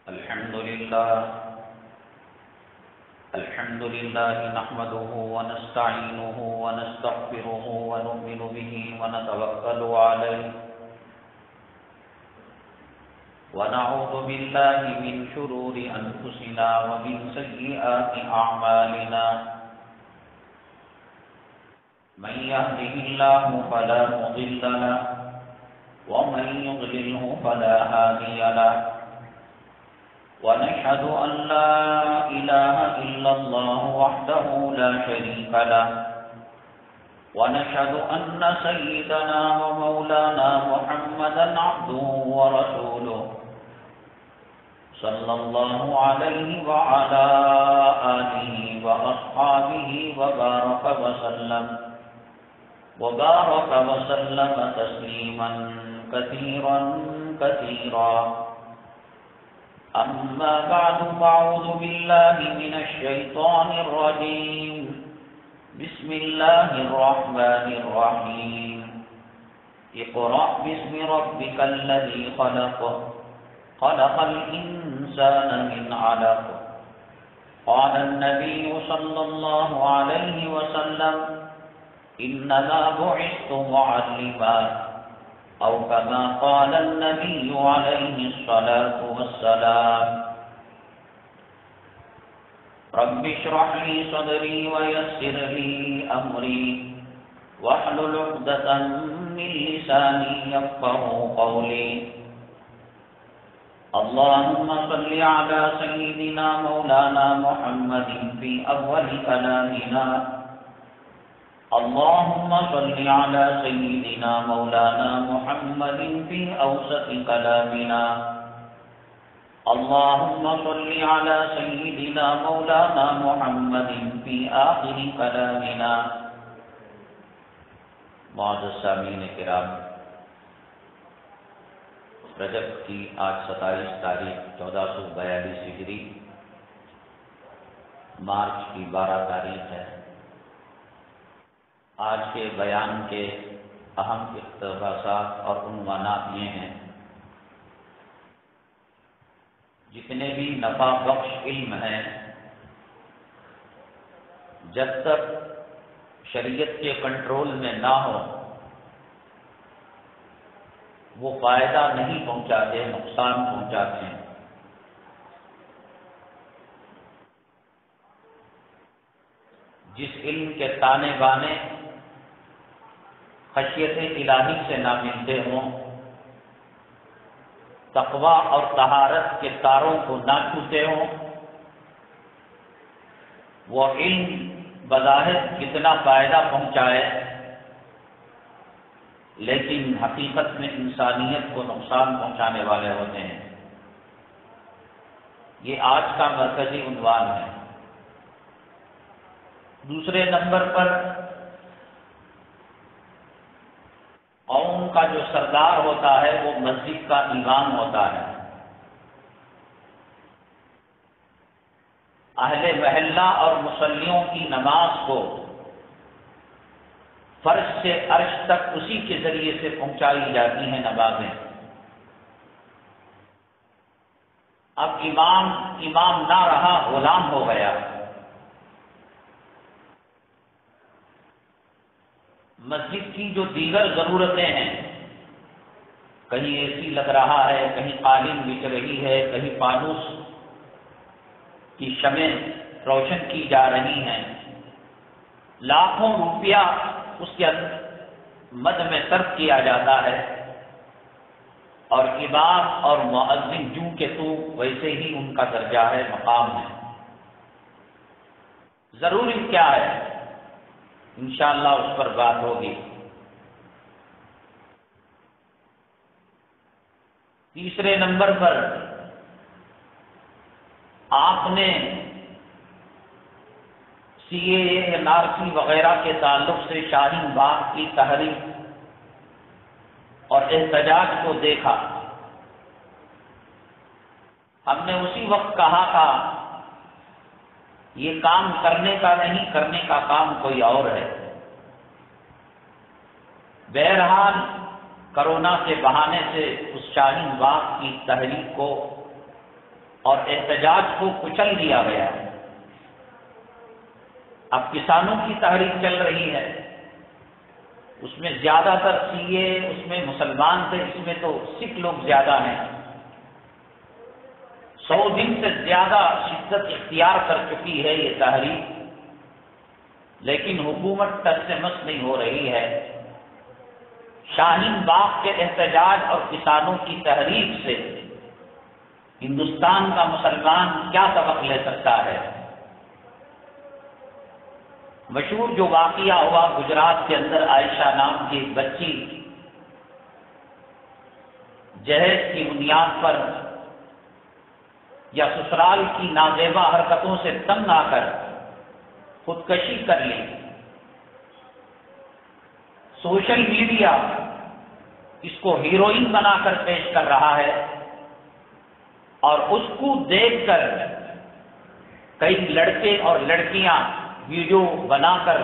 الحمد لله نحمده ونستعينه ونستغفره ونؤمن به ونتوكل عليه ونعوذ بالله من شرور أنفسنا ومن سيئات أعمالنا من يهده الله فلا مضل له ومن يضلله فلا هادي له ونشهد أن لا إله إلا الله وحده لا شريك له ونشهد أن سيدنا ومولانا محمدا عبده ورسوله صلى الله عليه وعلى آله وأصحابه وبارك وسلم تسليما كثيرا كثيرا. أما بعد فأعوذ بالله من الشيطان الرجيم. بسم الله الرحمن الرحيم. اقرأ باسم ربك الذي خلق الإنسان من علق. قال النبي صلى الله عليه وسلم إنما بعثت معلما أو كما قال النبي عليه الصلاة والسلام. رب اشرح لي صدري ويسر لي أمري واحلل عقدة من لساني يفقهوا قولي. اللهم صل على سيدنا مولانا محمد في أول كلامنا. اللهم صل على سيدنا مولانا محمد في أوسط كلامنا. اللهم صل على سيدنا مولانا محمد في آخر كلامنا. معزز سامعین کرام، رجب کی آج 27 تاریخ 1442 ہجری، مارچ کی 12 تاریخ ہے. آج کے بیان کے اہم اقتباسات اور عنوانات یہ ہیں: جتنے بھی نفع بخش علم ہیں، جب تک شریعت کے کنٹرول میں نہ ہو وہ فائدہ نہیں پہنچاتے، نقصان پہنچاتے ہیں. جس علم کے تانے بانے خشیت الہی سے نہ ملتے ہوں، تقوی اور طہارت کے تاروں کو نہ چھوتے ہوں، وہ علم بظاہر کتنا فائدہ پہنچائے لیکن حقیقت میں انسانیت کو نقصان پہنچانے والے ہوتے ہیں. یہ آج کا مرکزی عنوان ہے. دوسرے نمبر پر قوم کا جو سردار ہوتا ہے وہ مسجد کا امام ہوتا ہے. اہل محلہ اور مصلیوں کی نماز کو فرش سے عرش تک اسی کے ذریعے سے پہنچائی جاتی ہیں نمازیں. اب امام نہ رہا، غلام ہو گیا. مسجد کی جو دیگر ضرورتیں ہیں، کہیں اے سی لگ رہا ہے، کہیں قالین بچھ رہی ہے، کہیں فانوس کی شمعیں روشن کی جا رہی ہیں، لاکھوں روپیہ اس کے مد میں صرف کیا جاتا ہے، اور امام اور مؤذن جوں کہ تو ویسے ہی ان کا درجہ ہے، مقام ہے. ضروری کیا ہے؟ انشاءاللہ اس پر بات ہوگی. تیسرے نمبر پر آپ نے CAA وغیرہ کے تعلق سے شاہین باغ کی تحریک اور احتجاج کو دیکھا. ہم نے اسی وقت کہا تھا یہ کام کرنے کا نہیں، کرنے کا کام کوئی اور ہے. بہرحال کرونا کے بہانے سے اس شاہین باغ کی تحریک کو اور احتجاج کو کچل دیا گیا۔ اب کسانوں کی تحریک چل رہی ہے، اس میں زیادہ تر شیعہ، اس میں مسلمان تھے، اس میں تو سکھ لوگ زیادہ ہیں۔ 100 دن سے زیادہ شدت اختیار کر چکی ہے یہ تحریک، لیکن حکومت ٹس سے مس نہیں ہو رہی ہے۔ شاہین باغ کے احتجاج اور کسانوں کی تحریک سے ہندوستان کا مسلمان کیا سبق لے سکتا ہے؟ مشہور جو واقعہ ہوا گجرات کے اندر، عائشہ نام کی ایک بچی جہیز کی بنیاد پر یا سسرال کی نازیبا حرکتوں سے تنگ آ کر خودکشی کر لی۔ سوشل میڈیا اس کو ہیروئن بنا کر پیش کر رہا ہے، اور اس کو دیکھ کر کئی لڑکے اور لڑکیاں ویڈیو بنا کر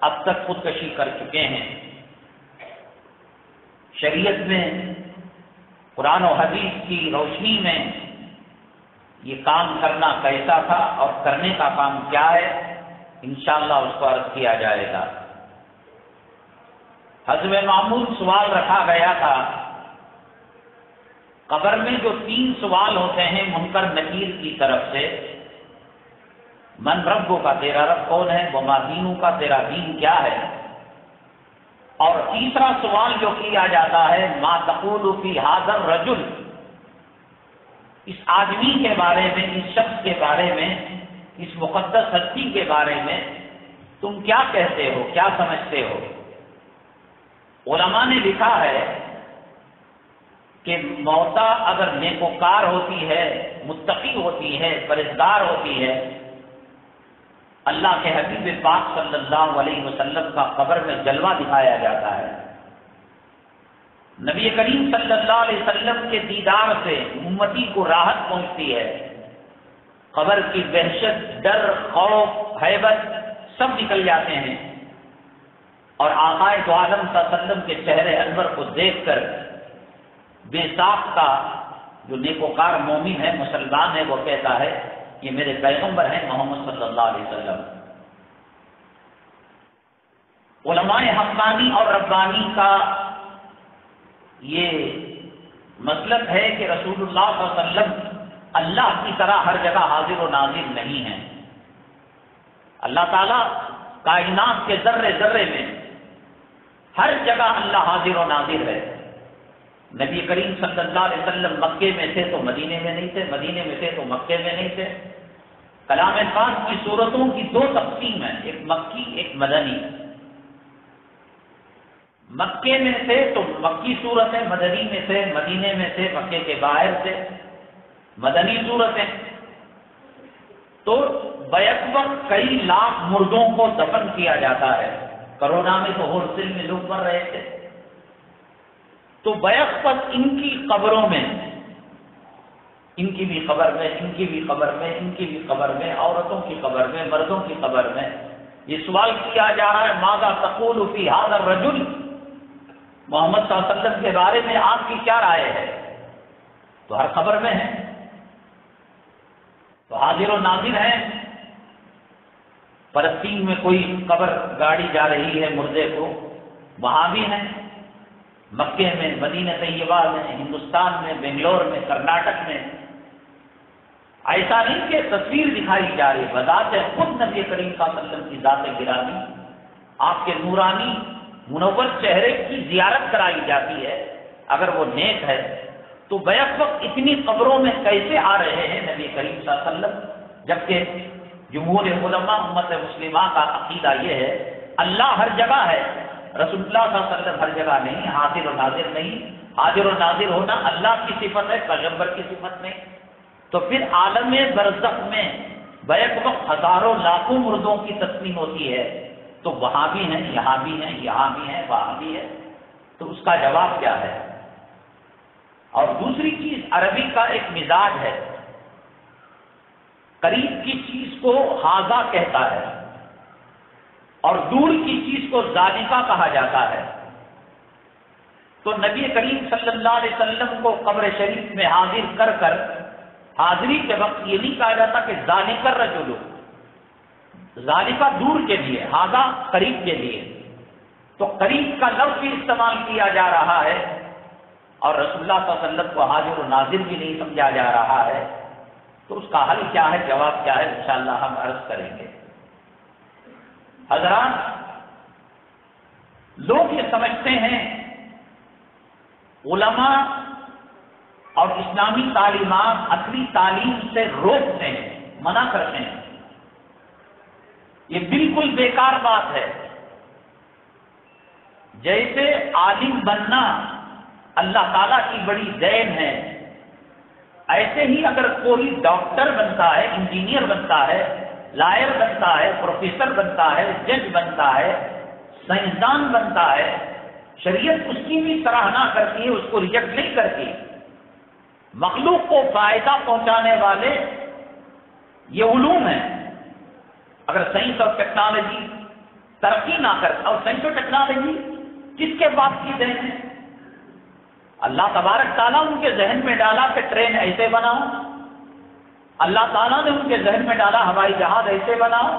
اب تک خودکشی کر چکے ہیں۔ شریعت میں قرآن و حدیث کی روشنی میں یہ کام کرنا کیسا تھا اور کرنے کا کام کیا ہے، انشاءاللہ اس کو عرض کیا جائے گا۔ حسب معمول سوال رکھا گیا تھا، قبر میں جو 3 سوال ہوتے ہیں منکر نکیر کی طرف سے، من ربو کا، تیرا رب کون ہے، وما دینو کا، تیرا دین کیا ہے، اور تیسرا سوال جو کیا جاتا ہے ما تقول فی ھذا الرجل، اس آدمی کے بارے میں، اس شخص کے بارے میں، اس مقدس ہستی کے بارے میں تم کیا کہتے ہو، کیا سمجھتے ہو؟ علماء نے لکھا ہے کہ موتا اگر نیکوکار ہوتی ہے، متقی ہوتی ہے، پرہیزگار ہوتی ہے، اللہ کے حبیب پاک صلی اللہ علیہ وسلم کا قبر میں جلوہ دکھایا جاتا ہے۔ نبی کریم صلی اللہ علیہ وسلم کے دیدار سے امتی کو راحت پہنچتی ہے، قبر کی وحشت، ڈر، خوف، ہیبت سب نکل جاتے ہیں، اور آقا دو عالم صلی اللہ علیہ وسلم کے چہرے انور کو دیکھ کر بے ساختہ جو نیکوکار مومن ہے، مسلمان ہے، وہ کہتا ہے یہ میرے پیغمبر ہیں محمد صلی اللہ علیہ وسلم۔ علماء حقانی اور ربانی کا یہ مطلب ہے کہ رسول اللہ صلی اللہ علیہ وسلم اللہ کی طرح ہر جگہ حاضر و ناظر نہیں ہیں۔ اللہ تعالیٰ کائنات کے ذرے ذرے میں ہر جگہ اللہ حاضر و ناظر ہے۔ نبی کریم صلی اللہ علیہ وسلم مکے میں تھے تو مدینے میں نہیں تھے، مدینے میں تھے تو مکے میں نہیں تھے۔ کلام پاک کی صورتوں کی 2 تقسیم ہیں، ایک مکی، ایک مدنی۔ مکے میں تھے تو مکی صورتیں، مدنی میں تھے، مدینے میں تھے، مکے کے باہر تھے، مدنی صورتیں۔ تو بیک وقت کئی لاکھ مردوں کو دفن کیا جاتا ہے، کرونا میں تو ہول سیل میں لوگ مر رہے تھے، تو بیک وقت ان کی قبروں میں، ان کی بھی قبر میں، ان کی بھی قبر میں، ان کی بھی قبر میں، عورتوں کی قبر میں، مردوں کی قبر میں یہ سوال کیا جا رہا ہے ماذا تقول فی ھذا الرجل، محمد صلی اللہ علیہ وسلم کے بارے میں آپ کی کیا رائے ہے؟ تو ہر خبر میں ہے، تو حاضر و ناظر ہیں۔ فلسطین میں کوئی قبر گاڑی جا رہی ہے مردے کو، وہاں بھی ہیں، مکے میں، مدینہ طیبہ میں، ہندوستان میں، بنگلور میں، کرناٹک میں۔ ایسا نہیں کہ تصویر دکھائی جا رہی، بذات خود نبی کریم صلی اللہ علیہ وسلم کی ذات گرامی، آپ کے نورانی منور چہرے کی زیارت کرائی جاتی ہے۔ اگر وہ نیک ہے تو بیک وقت اتنی قبروں میں کیسے آ رہے ہیں نبی کریم صلی اللہ علیہ وسلم، جبکہ جمہور علماء امت مسلمہ کا عقیدہ یہ ہے اللہ ہر جگہ ہے، رسول اللہ صلی اللہ علیہ وسلم ہر جگہ نہیں، حاضر و ناظر نہیں۔ حاضر و ناظر ہونا اللہ کی صفت ہے، پیغمبر کی صفت نہیں۔ تو پھر عالم برزخ میں بیک وقت ہزاروں لاکھوں مردوں کی تسلیم ہوتی ہے، تو وہاں بھی ہیں، یہاں بھی ہیں، یہاں بھی ہیں، وہاں بھی ہے، تو اس کا جواب کیا ہے؟ اور دوسری چیز، عربی کا ایک مزاج ہے، قریب کی چیز کو حاضہ کہتا ہے اور دور کی چیز کو ذالکہ کہا جاتا ہے۔ تو نبی کریم صلی اللہ علیہ وسلم کو قبر شریف میں حاضر کر کر حاضری کے وقت یہ نہیں کہا جاتا کہ ذالک الرجل، ذالک دور کے لیے، ھذا قریب کے لیے، تو قریب کا لفظ بھی استعمال کیا جا رہا ہے، اور رسول اللہ صلی اللہ علیہ وسلم کو حاضر و ناظر بھی نہیں سمجھا جا رہا ہے. تو اس کا حل کیا ہے، جواب کیا ہے، انشاءاللہ ہم عرض کریں گے. حضرات، لوگ یہ سمجھتے ہیں، علماء اور اسلامی تعلیمات اصلی تعلیم سے روکتے ہیں، منع کرتے ہیں. یہ بالکل بیکار بات ہے. جیسے عالم بننا اللہ تعالیٰ کی بڑی دین ہے، ایسے ہی اگر کوئی ڈاکٹر بنتا ہے، انجینئر بنتا ہے، لائر بنتا ہے، پروفیسر بنتا ہے، جج بنتا ہے، سائنسدان بنتا ہے، شریعت اس کی بھی سراہنا کرتی ہے، اس کو ریجیکٹ نہیں کرتی. مخلوق کو فائدہ پہنچانے والے یہ علوم ہیں. اگر سائنس اور ٹیکنالوجی ترقی نہ کر، اور سائنس اور ٹیکنالوجی کس کے باپ کی دین ہے؟ اللہ تبارک تعالیٰ ان کے ذہن میں ڈالا کہ ٹرین ایسے بناؤ، اللہ تعالیٰ نے ان کے ذہن میں ڈالا ہوائی جہاز ایسے بناؤ،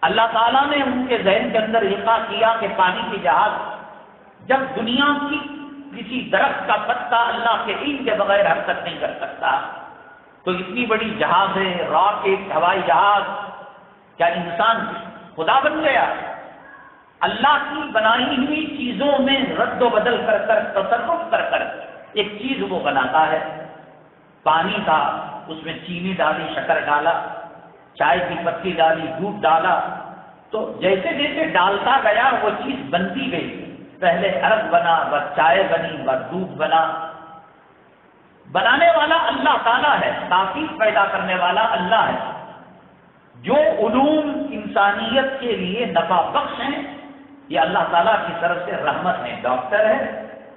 اللہ تعالیٰ نے ان کے ذہن کے اندر القاء کیا کہ پانی کی جہاز. جب دنیا کی کسی درخت کا پتا اللہ کے علم کے بغیر حرکت نہیں کر سکتا، تو اتنی بڑی جہازیں، راکٹ، ہوائی جہاز، کیا انسان خدا بن گیا؟ اللہ کی بنائی ہوئی چیزوں میں رد و بدل کر کر، تصرف کر کر ایک چیز وہ بناتا ہے. پانی تھا، اس میں چینی ڈالی، شکر ڈالا، چائے کی پتی ڈالی، دودھ ڈالا، تو جیسے جیسے ڈالتا گیا وہ چیز بنتی گئی. پہلے عرق بنا، بس چائے بنی، بس دودھ بنا. بنانے والا اللہ تعالیٰ ہے، تاثیر پیدا کرنے والا اللہ ہے. جو علوم انسانیت کے لیے نفع بخش ہیں، یہ اللہ تعالیٰ کی طرف سے رحمت ہے. ڈاکٹر ہے،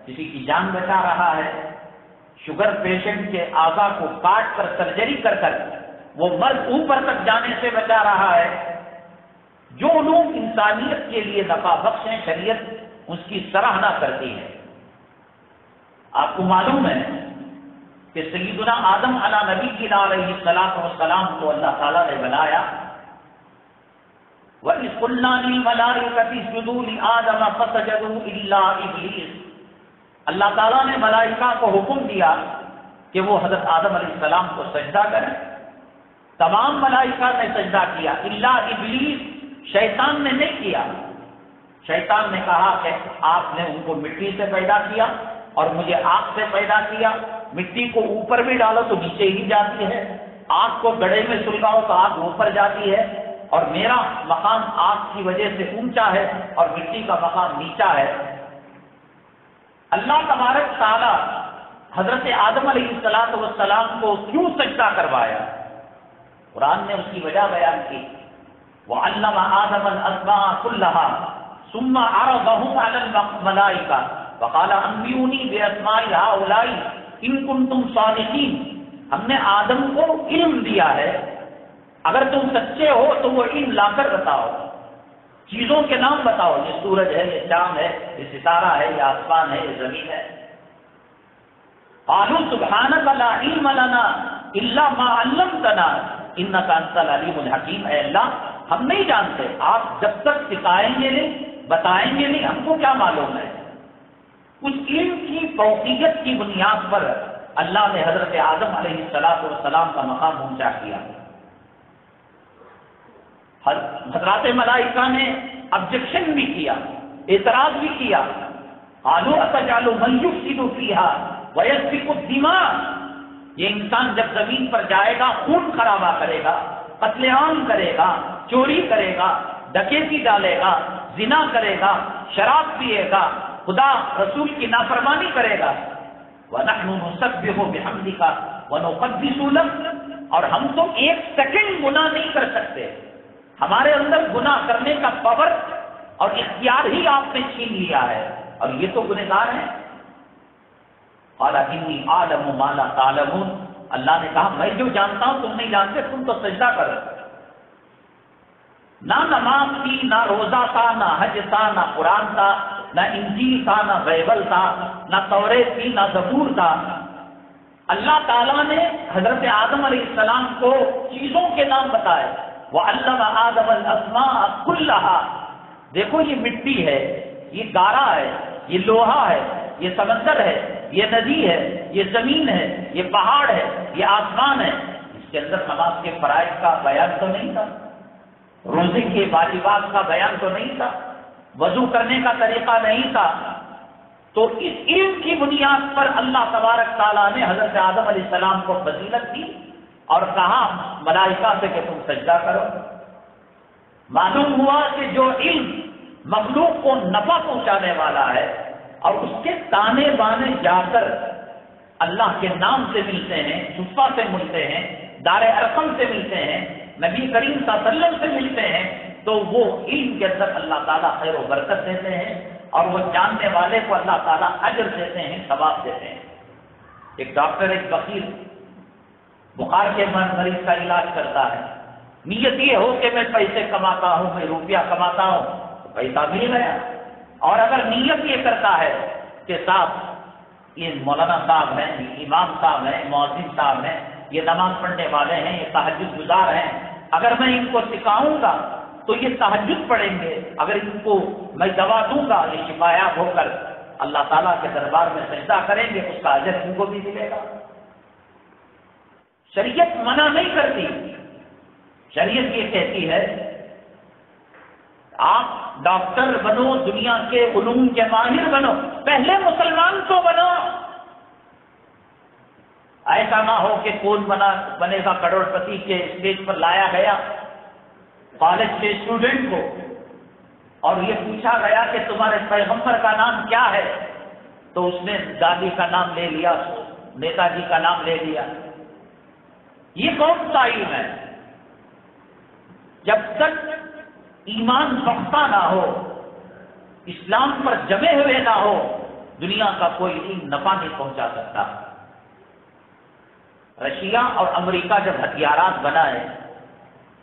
کسی کی جان بچا رہا ہے، شوگر پیشنٹ کے اعضاء کو کاٹ کر سرجری کر کر وہ مرض اوپر تک جانے سے بچا رہا ہے. جو علوم انسانیت کے لیے نفع بخش ہیں، شریعت اس کی سراہنا کرتی ہے. آپ کو معلوم ہے کہ سیدنا آدم علیہ نبی کی علیہ السلام کو اللہ تعالیٰ نے بنایا. وَإِذْ قُلْنَا لِلْمَلَائِكَةِ اسْجُدُوا لِآدَمَ فَسَجَدُوا إِلَّا إِبْلِيسَ. اللہ تعالیٰ نے ملائکہ کو حکم دیا کہ وہ حضرت آدم علیہ السلام کو سجدہ کریں. تمام ملائکہ نے سجدہ کیا، الا ابلیس، شیطان نے نہیں کیا. شیطان نے کہا کہ آپ نے ان کو مٹی سے پیدا کیا اور مجھے آگ سے پیدا کیا. مٹی کو اوپر بھی ڈالو تو نیچے ہی جاتی ہے، آگ کو گڑھے میں سلگاؤ تو آگ اوپر جاتی ہے، اور میرا مقام آگ کی وجہ سے اونچا ہے اور مٹی کا مقام نیچا ہے. اللہ تبارک تعالی حضرت آدم علیہ السلام کو کیوں سجدہ کروایا؟ قرآن نے اس کی وجہ بیان کی. وَعَلَّمَ آدَمَ الْأَسْمَاءَ كُلَّهَا ثُمَّ عَرَضَهُمْ عَلَى الْمَلَائِكَةِ وَقَالَ أَنبِئُونِي بِأَسْمَاءِ هَؤُلَاءِ إِن كُنتُمْ صَادِقِينَ. ہم نے آدم کو علم دیا ہے، اگر تم سچے ہو تو وہ علم لا کر بتاؤ، چیزوں کے نام بتاؤ. یہ سورج ہے، یہ چاند ہے، یہ ستارہ ہے، یہ آسمان ہے، یہ زمین ہے. قالوا سبحانك لا علم لنا الا ما علمتنا انك انت العليم الحكيم. اے اللہ، ہم نہیں جانتے، آپ جب تک سکھائیں گے نہیں، بتائیں گے نہیں، ہم کو کیا معلوم ہے. اس علم کی فوقیت کی بنیاد پر اللہ نے حضرت آدم علیہ السلام کا مقام اونچا کیا. حضرات ملائکہ نے آبجیکشن بھی کیا، اعتراض بھی کیا. قالوا اتجعل من يفسد فيها ويسفك الدماء. یہ انسان جب زمین پر جائے گا خون خرابہ کرے گا، قتل عام کرے گا، چوری کرے گا، ڈکیتی ڈالے گا، زنا کرے گا، شراب پیے گا، خدا رسول کی نافرمانی کرے گا. وَنَحْنُ نُسَبِّحُ بِحَمْدِكَ وَنُقَدِّسُ لَكَ. اور ہم تو ایک سیکنڈ گناہ نہیں کر سکتے، ہمارے اندر گناہ کرنے کا پاور اور اختیار ہی آپ نے چھین لیا ہے، اور یہ تو گنہگار ہیں. قَالَ إِنِّي أَعْلَمُ مَا لَا تَعْلَمُونَ. اللہ نے کہا میں جو جانتا ہوں تم نہیں جانتے، تم تو سجدہ کرو. نہ نماز تھی، نہ روزہ تھا، نہ حج تھا، نہ قرآن تھا، نہ انجیل تھا، نہ بائبل تھا، نہ توریت تھی، نہ زبور تھا. اللہ تعالیٰ نے حضرت آدم علیہ السلام کو چیزوں کے نام بتائے، وَعَلَّمَ آدَمَ الْأَسْمَاءَ كُلَّهَا۔ دیکھو یہ مٹی ہے، یہ گارا ہے، یہ لوہا ہے، یہ سمندر ہے، یہ ندی ہے، یہ زمین ہے، یہ پہاڑ ہے، یہ آسمان ہے۔ اس کے اندر نماز کے فرائض کا بیان تو نہیں تھا، روزے کے واجبات کا بیان تو نہیں تھا، وضو کرنے کا طریقہ نہیں تھا۔ تو اس علم کی بنیاد پر اللہ تبارک تعالیٰ نے حضرت آدم علیہ السلام کو فضیلت دی اور کہا ملائکہ سے کہ تم سجدہ کرو۔ معلوم ہوا کہ جو علم مخلوق کو نفع پہنچانے والا ہے اور اس کے تانے بانے جا کر اللہ کے نام سے ملتے ہیں، صفہ سے ملتے ہیں، دار ارقم سے ملتے ہیں، نبی کریم صلی اللہ علیہ وسلم سے ملتے ہیں، تو وہ علم کے اندر اللہ تعالیٰ خیر و برکت دیتے ہیں اور وہ جاننے والے کو اللہ تعالیٰ اجر دیتے ہیں، ثواب دیتے ہیں۔ ایک ڈاکٹر، ایک فقیر بخار کے مریض کا علاج کرتا ہے، نیت یہ ہو کہ میں پیسے کماتا ہوں، میں روپیہ کماتا ہوں، تو پیسہ مل گیا۔ اور اگر نیت یہ کرتا ہے کہ صاحب یہ مولانا صاحب ہیں، یہ امام صاحب ہیں، مؤذن صاحب ہیں، یہ نماز پڑھنے والے ہیں، یہ تہجد گزار ہیں، اگر میں ان کو سکھاؤں گا تو یہ تہجد پڑھیں گے، اگر ان کو میں دوا دوں گا یہ شفایاب ہو کر اللہ تعالیٰ کے دربار میں سجدہ کریں گے، اس کا اجر ان کو بھی ملے گا۔ شریعت منع نہیں کرتی، شریعت یہ کہتی ہے آپ ڈاکٹر بنو، دنیا کے علوم کے ماہر بنو، پہلے مسلمان تو بنو۔ ایسا نہ ہو کہ کون بنے گا کروڑ پتی کے اسٹیج پر لایا گیا کالج کے اسٹوڈنٹ کو اور یہ پوچھا گیا کہ تمہارے پیغمبر کا نام کیا ہے، تو اس نے دادی کا نام لے لیا، نیتا جی کا نام لے لیا۔ یہ کون سا علم ہے؟ جب تک ایمان پختہ نہ ہو، اسلام پر جمے ہوئے نہ ہو، دنیا کا کوئی علم نفع نہیں پہنچا سکتا۔ رشیا اور امریکہ جب ہتھیارات بنائے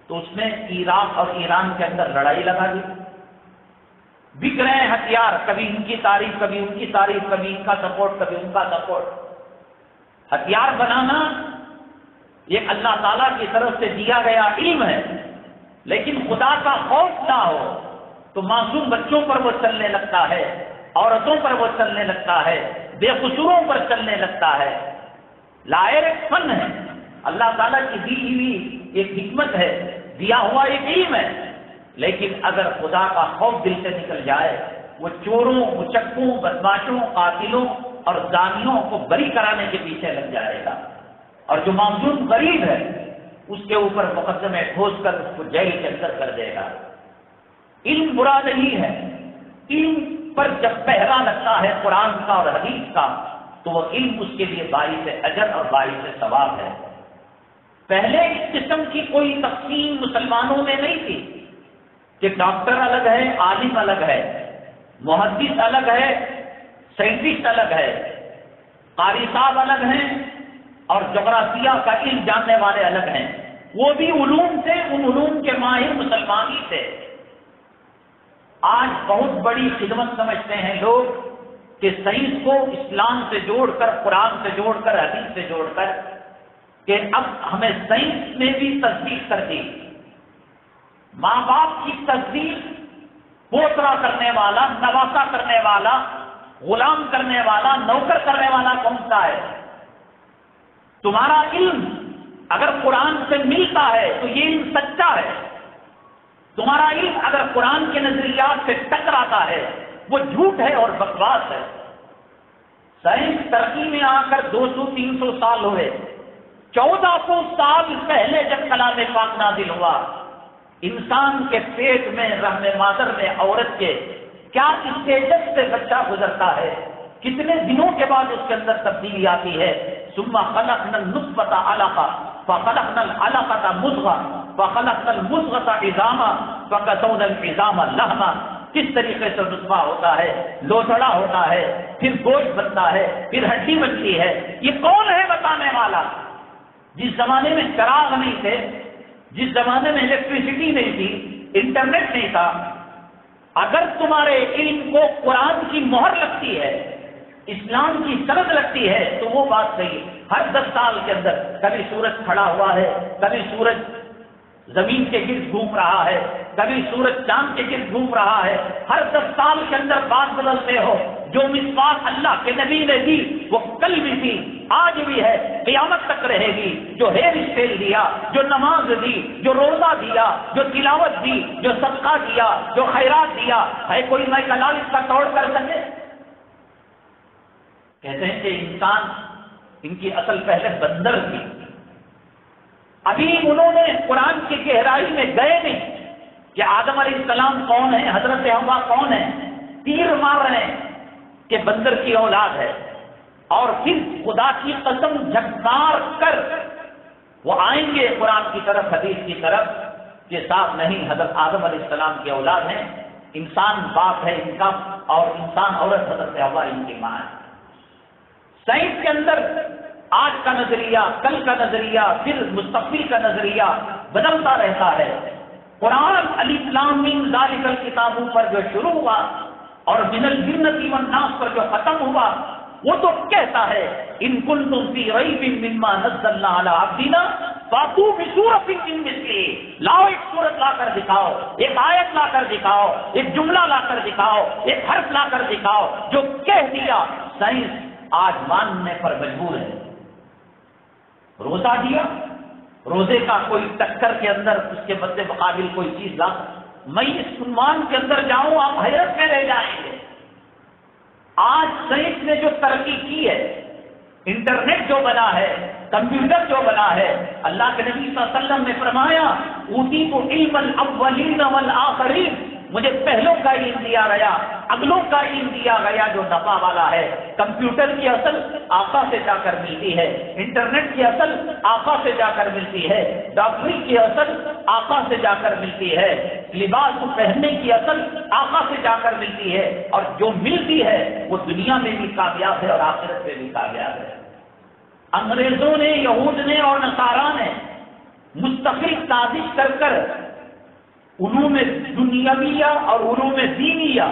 تو اس میں عراق اور ایران کے اندر لڑائی لگا دی، بک رہے ہیں ہتھیار، کبھی ان کی تعریف، کبھی ان کی تعریف، کبھی ان کا سپورٹ، کبھی ان کا سپورٹ۔ ہتھیار بنانا یہ اللہ تعالیٰ کی طرف سے دیا گیا علم ہے، لیکن خدا کا خوف نہ ہو تو معصوم بچوں پر وہ چلنے لگتا ہے، عورتوں پر وہ چلنے لگتا ہے، بے قصوروں پر چلنے لگتا ہے۔ لائر ایک فن ہے، اللہ تعالیٰ کی دی ہوئی ایک حکمت ہے، دیا ہوا ایک علم ہے، لیکن اگر خدا کا خوف دل سے نکل جائے، وہ چوروں، مچکوں، بدماشوں، قاتلوں اور زانیوں کو بری کرانے کے پیچھے لگ جائے گا، اور جو معصوم غریب ہے اس کے اوپر مقدمے ٹھوس کر اس کو جیل کے اندر کر دے گا۔ علم برا نہیں ہے، علم پر جب پہرا لگتا ہے قرآن کا اور حدیث کا تو وہ علم اس کے لیے باعث اجر اور باعث ثواب ہے۔ پہلے اس قسم کی کوئی تقسیم مسلمانوں میں نہیں تھی کہ ڈاکٹر الگ ہے، عالم الگ ہے، محدث الگ ہے، سائنٹسٹ الگ ہے، قاری صاحب الگ ہیں اور جغرافیہ کا علم جاننے والے الگ ہیں۔ وہ بھی علوم سے، ان علوم کے ماہر مسلمان ہی تھے۔ آج بہت بڑی خدمت سمجھتے ہیں لوگ کہ سائنس کو اسلام سے جوڑ کر، قرآن سے جوڑ کر، حدیث سے جوڑ کر، کہ اب ہمیں سائنس میں بھی تصدیق کر دی۔ ماں باپ کی تصدیق پوترا کرنے والا، نواسا کرنے والا، غلام کرنے والا، نوکر کرنے والا کون سا ہے؟ تمہارا علم اگر قرآن سے ملتا ہے تو یہ علم سچا ہے، تمہارا علم اگر قرآن کے نظریات سے ٹکراتا ہے وہ جھوٹ ہے اور بکواس ہے۔ سائنس ترقی میں آ کر 200-300 سال ہوئے، 1400 سال پہلے جب کلام پاک نازل ہوا، انسان کے پیٹ میں رحم مادر میں عورت کے کیا اسٹیجز سے بچہ گزرتا ہے، کتنے دنوں کے بعد اس کے اندر تبدیلی آتی ہے۔ ثم خلقنا النطفة علقة فخلقنا العلقة مضغة فخلقنا المضغة عظاما فكسونا العظام لحما۔ کس طریقے سے نطفہ ہوتا ہے، لوتھڑا ہوتا ہے، پھر گوشت بنتا ہے، پھر ہڈی بنتی ہے۔ یہ کون ہے بتانے والا؟ جس زمانے میں چراغ نہیں تھے، جس زمانے میں الیکٹریسٹی نہیں تھی، انٹرنیٹ نہیں تھا، اگر تمہارے علم کو قرآن کی مہر لگتی ہے، اسلام کی سند لگتی ہے تو وہ بات صحیح ہے۔ ہر 10 سال کے اندر کبھی سورج کھڑا ہوا ہے، کبھی سورج زمین کے گرد گھوم رہا ہے، کبھی سورج چاند کے گرد گھوم رہا ہے، ہر 10 سال کے اندر بات بدلتے ہو۔ جو مسواک اللہ کے نبی نے دی وہ کل بھی تھی، آج بھی ہے، قیامت تک رہے گی۔ جو ہیئر اسٹائل دیا، جو نماز دی، جو روزہ دیا، جو تلاوت دی، جو صدقہ دیا، جو خیرات دیا، ہے کوئی میں کلال اس کا توڑ کر سکے؟ کہتے ہیں کہ انسان ان کی اصل پہلے بندر تھی، ابھی انہوں نے قرآن کی گہرائی میں گئے نہیں کہ آدم علیہ السلام کون ہے، حضرت حوا کون ہے، تیر مار رہے ہیں کہ بندر کی اولاد ہے، اور پھر خدا کی قسم جھٹکار کر وہ آئیں گے قرآن کی طرف، حدیث کی طرف کہ صاحب نہیں، حضرت آدم علیہ السلام کی اولاد ہیں، انسان باپ ہے ان کا اور انسان عورت حضرت حوا ان کی ماں ہے۔ سائنس کے اندر آج کا نظریہ، کل کا نظریہ، پھر مستقبل کا نظریہ بدلتا رہتا ہے۔ قرآن الف لام میم ذالک الکتاب پر جو شروع ہوا اور من الجنۃ والناس پر جو ختم ہوا، وہ تو کہتا ہے ان کنتم فی ریب مما نزلنا علی عبدنا فاتوا بسورۃ من مثلہ، لاؤ ایک سورت لا کر دکھاؤ، ایک آیت لا کر دکھاؤ، ایک جملہ لا کر دکھاؤ، ایک حرف لا کر دکھاؤ۔ جو کہہ دیا سائنس آج ماننے پر مجبور ہے۔ روزہ دیا، روزے کا کوئی ٹکر کے اندر اس کے بدلے مقابل کوئی چیز لا، میں اس عنوان کے اندر جاؤں آپ حیرت میں رہ جائیں گے۔ آج سائنس نے جو ترقی کی ہے، انٹرنیٹ جو بنا ہے، کمپیوٹر جو بنا ہے، اللہ کے نبی صلی اللہ علیہ وسلم نے فرمایا اوتیت علم الاولین والآخرین، مجھے پہلوں کا علم دیا گیا، اگلوں کا علم دیا گیا جو نفع والا ہے۔ کمپیوٹر کی اصل آقا سے جا کر ملتی ہے، انٹرنیٹ کی اصل آقا سے جا کر ملتی ہے، ڈاکٹری کی اصل آقا سے جا کر ملتی ہے، لباس پہننے کی اصل آقا سے جا کر ملتی ہے، اور جو ملتی ہے وہ دنیا میں بھی کامیاب ہے اور آخرت میں بھی کامیاب ہے۔ انگریزوں نے، یہود نے اور نصارا نے مستقل سازش کر کر علوم دنیاویہ اور علوم دینیہ،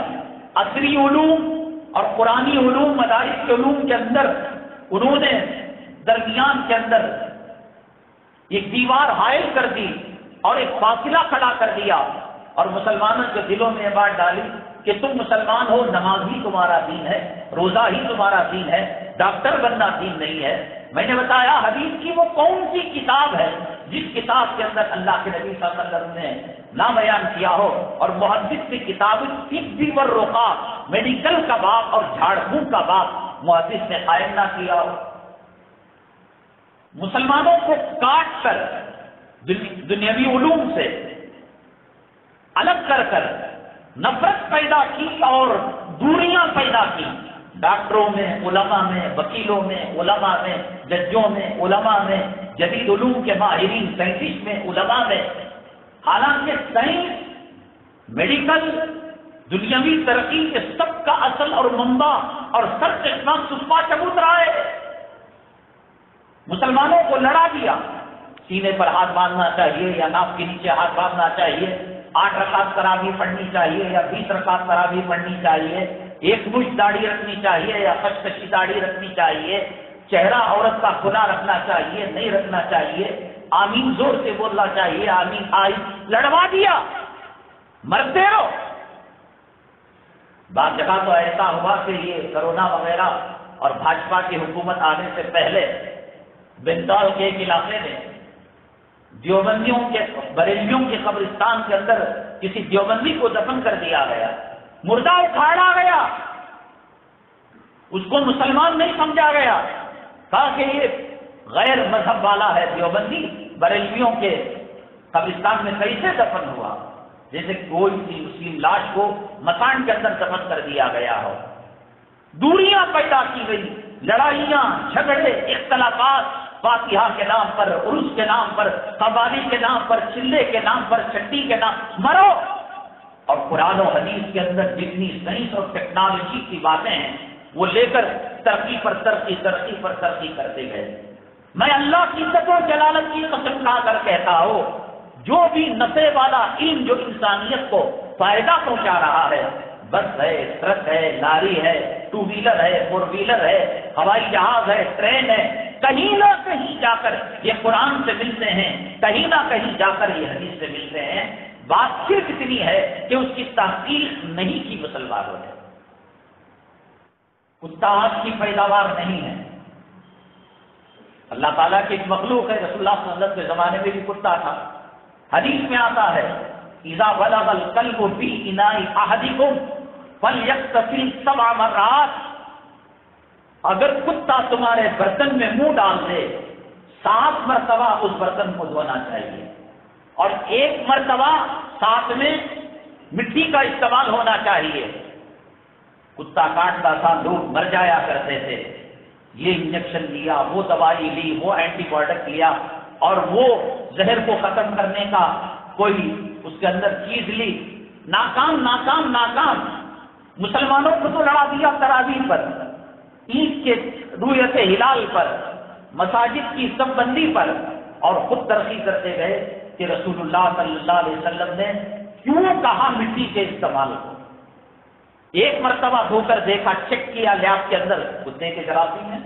عصری علوم اور قرآنی علوم، مدارس کے علوم کے اندر انہوں نے درمیان کے اندر ایک دیوار حائل کر دی اور ایک فاصلہ کھڑا کر دیا، اور مسلمانوں کے دلوں میں یہ بات ڈالی کہ تم مسلمان ہو، نماز ہی تمہارا دین ہے، روزہ ہی تمہارا دین ہے، ڈاکٹر بننا دین نہیں ہے۔ میں نے بتایا حدیث کی وہ کون سی کتاب ہے جس کتاب کے اندر اللہ کے نبی صلی اللہ علیہ وسلم نے نام بیان کیا ہو، اور محدث کی کتاب طب والرقا، میڈیکل کا باب اور جھاڑ پھونک کا باب محدث نے قائم نہ کیا ہو۔ مسلمانوں کو کاٹ کر دنیاوی علوم سے الگ کر کر نفرت پیدا کی اور دوریاں پیدا کی، ڈاکٹروں میں، علماء میں، وکیلوں میں، علماء میں، ججوں میں، علماء میں، جدید علوم کے ماہرین سائنٹسٹ میں، علماء میں۔ حالانکہ سائنس، میڈیکل، دنیاوی ترقی کے سب کا اصل اور منبع اور سر سے اتنا صفا چبوت رہا ہے۔ مسلمانوں کو لڑا دیا، سینے پر ہاتھ باندھنا چاہیے یا ناف کے نیچے ہاتھ باندھنا چاہیے، 8 رکعت تراویح پڑھنی چاہیے یا 20 رکعت تراویح پڑھنی چاہیے، ایک مشت داڑھی رکھنی چاہیے یا خشخشی داڑھی رکھنی چاہیے، چہرہ عورت کا کھلا رکھنا چاہیے نہیں رکھنا چاہیے، آمین زور سے بولنا چاہیے، آمین آئی، لڑوا دیا، مرتے رہو۔ بعض جگہ تو ایسا ہوا کہ یہ کرونا وغیرہ اور بھاجپا کی حکومت آنے سے پہلے بندال کے ایک علاقے میں دیوبندیوں کے، بریلیوں کے قبرستان کے اندر کسی دیوبندی کو دفن کر دیا گیا، مردہ اکھاڑا گیا، اس کو مسلمان نہیں سمجھا گیا، کہا کہ یہ غیر مذہب والا ہے دیوبندی، بریلیوں کے قبرستان میں کیسے دفن ہوا؟ جیسے کوئی سی مسلم لاش کو مکان کے اندر دفن کر دیا گیا ہو۔ دوریاں پیدا کی گئی، لڑائیاں، جھگڑے، اختلافات، فاتحہ کے نام پر، عرس کے نام پر، قوالی کے نام پر، چلے کے نام پر، چٹی کے نام، مرو۔ اور قرآن و حدیث کے اندر جتنی سائنس اور ٹیکنالوجی کی باتیں ہیں وہ لے کر ترقی پر ترقی، ترقی پر ترقی کرتے گئے۔ میں اللہ کی عزت و جلالت کی قسم کھا کر کہتا ہوں، جو بھی نفع والا علم جو انسانیت کو فائدہ پہنچا رہا ہے، بس ہے، ٹرک ہے، لاری ہے، 2 ویلر ہے، 4 ویلر ہے، ہوائی جہاز ہے، ٹرین ہے، کہیں نہ کہیں جا کر یہ قرآن سے ملتے ہیں، کہیں نہ کہیں جا کر یہ حدیث سے ملتے ہیں۔ بات صرف اتنی ہے کہ اس کی تحقیق نہیں کی مسلمانوں نے۔ کتا آج کی پیداوار نہیں ہے، اللہ تعالیٰ کی ایک مخلوق ہے۔ رسول اللہ صلی اللہ علیہ وسلم کے زمانے میں بھی کتا تھا۔ حدیث میں آتا ہے اذا بلغ الكلب في اناء احدكم فليغتسل 7 مرات، اگر کتا تمہارے برتن میں منہ ڈال دے 7 مرتبہ اس برتن کو دھونا چاہیے، اور 1 مرتبہ ساتھ میں مٹی کا استعمال ہونا چاہیے۔ کتا کاٹتا تھا، لوگ مر جایا کرتے تھے، یہ انجیکشن لیا، وہ دوائی لی، وہ اینٹی بایوٹک لیا، اور وہ زہر کو ختم کرنے کا کوئی اس کے اندر چیز لی، ناکام ناکام ناکام۔ مسلمانوں کو تو لڑا دیا تراویح پر، عید کے رویت ہلال پر، مساجد کی سب بندی پر، اور خود ترقی کرتے گئے کہ رسول اللہ صلی اللہ علیہ وسلم نے کیوں کہا مٹی کے استعمال کو۔ 1 مرتبہ دھو کر دیکھا، چیک کیا لیاب کے اندر کتے کے جراثیم ہیں،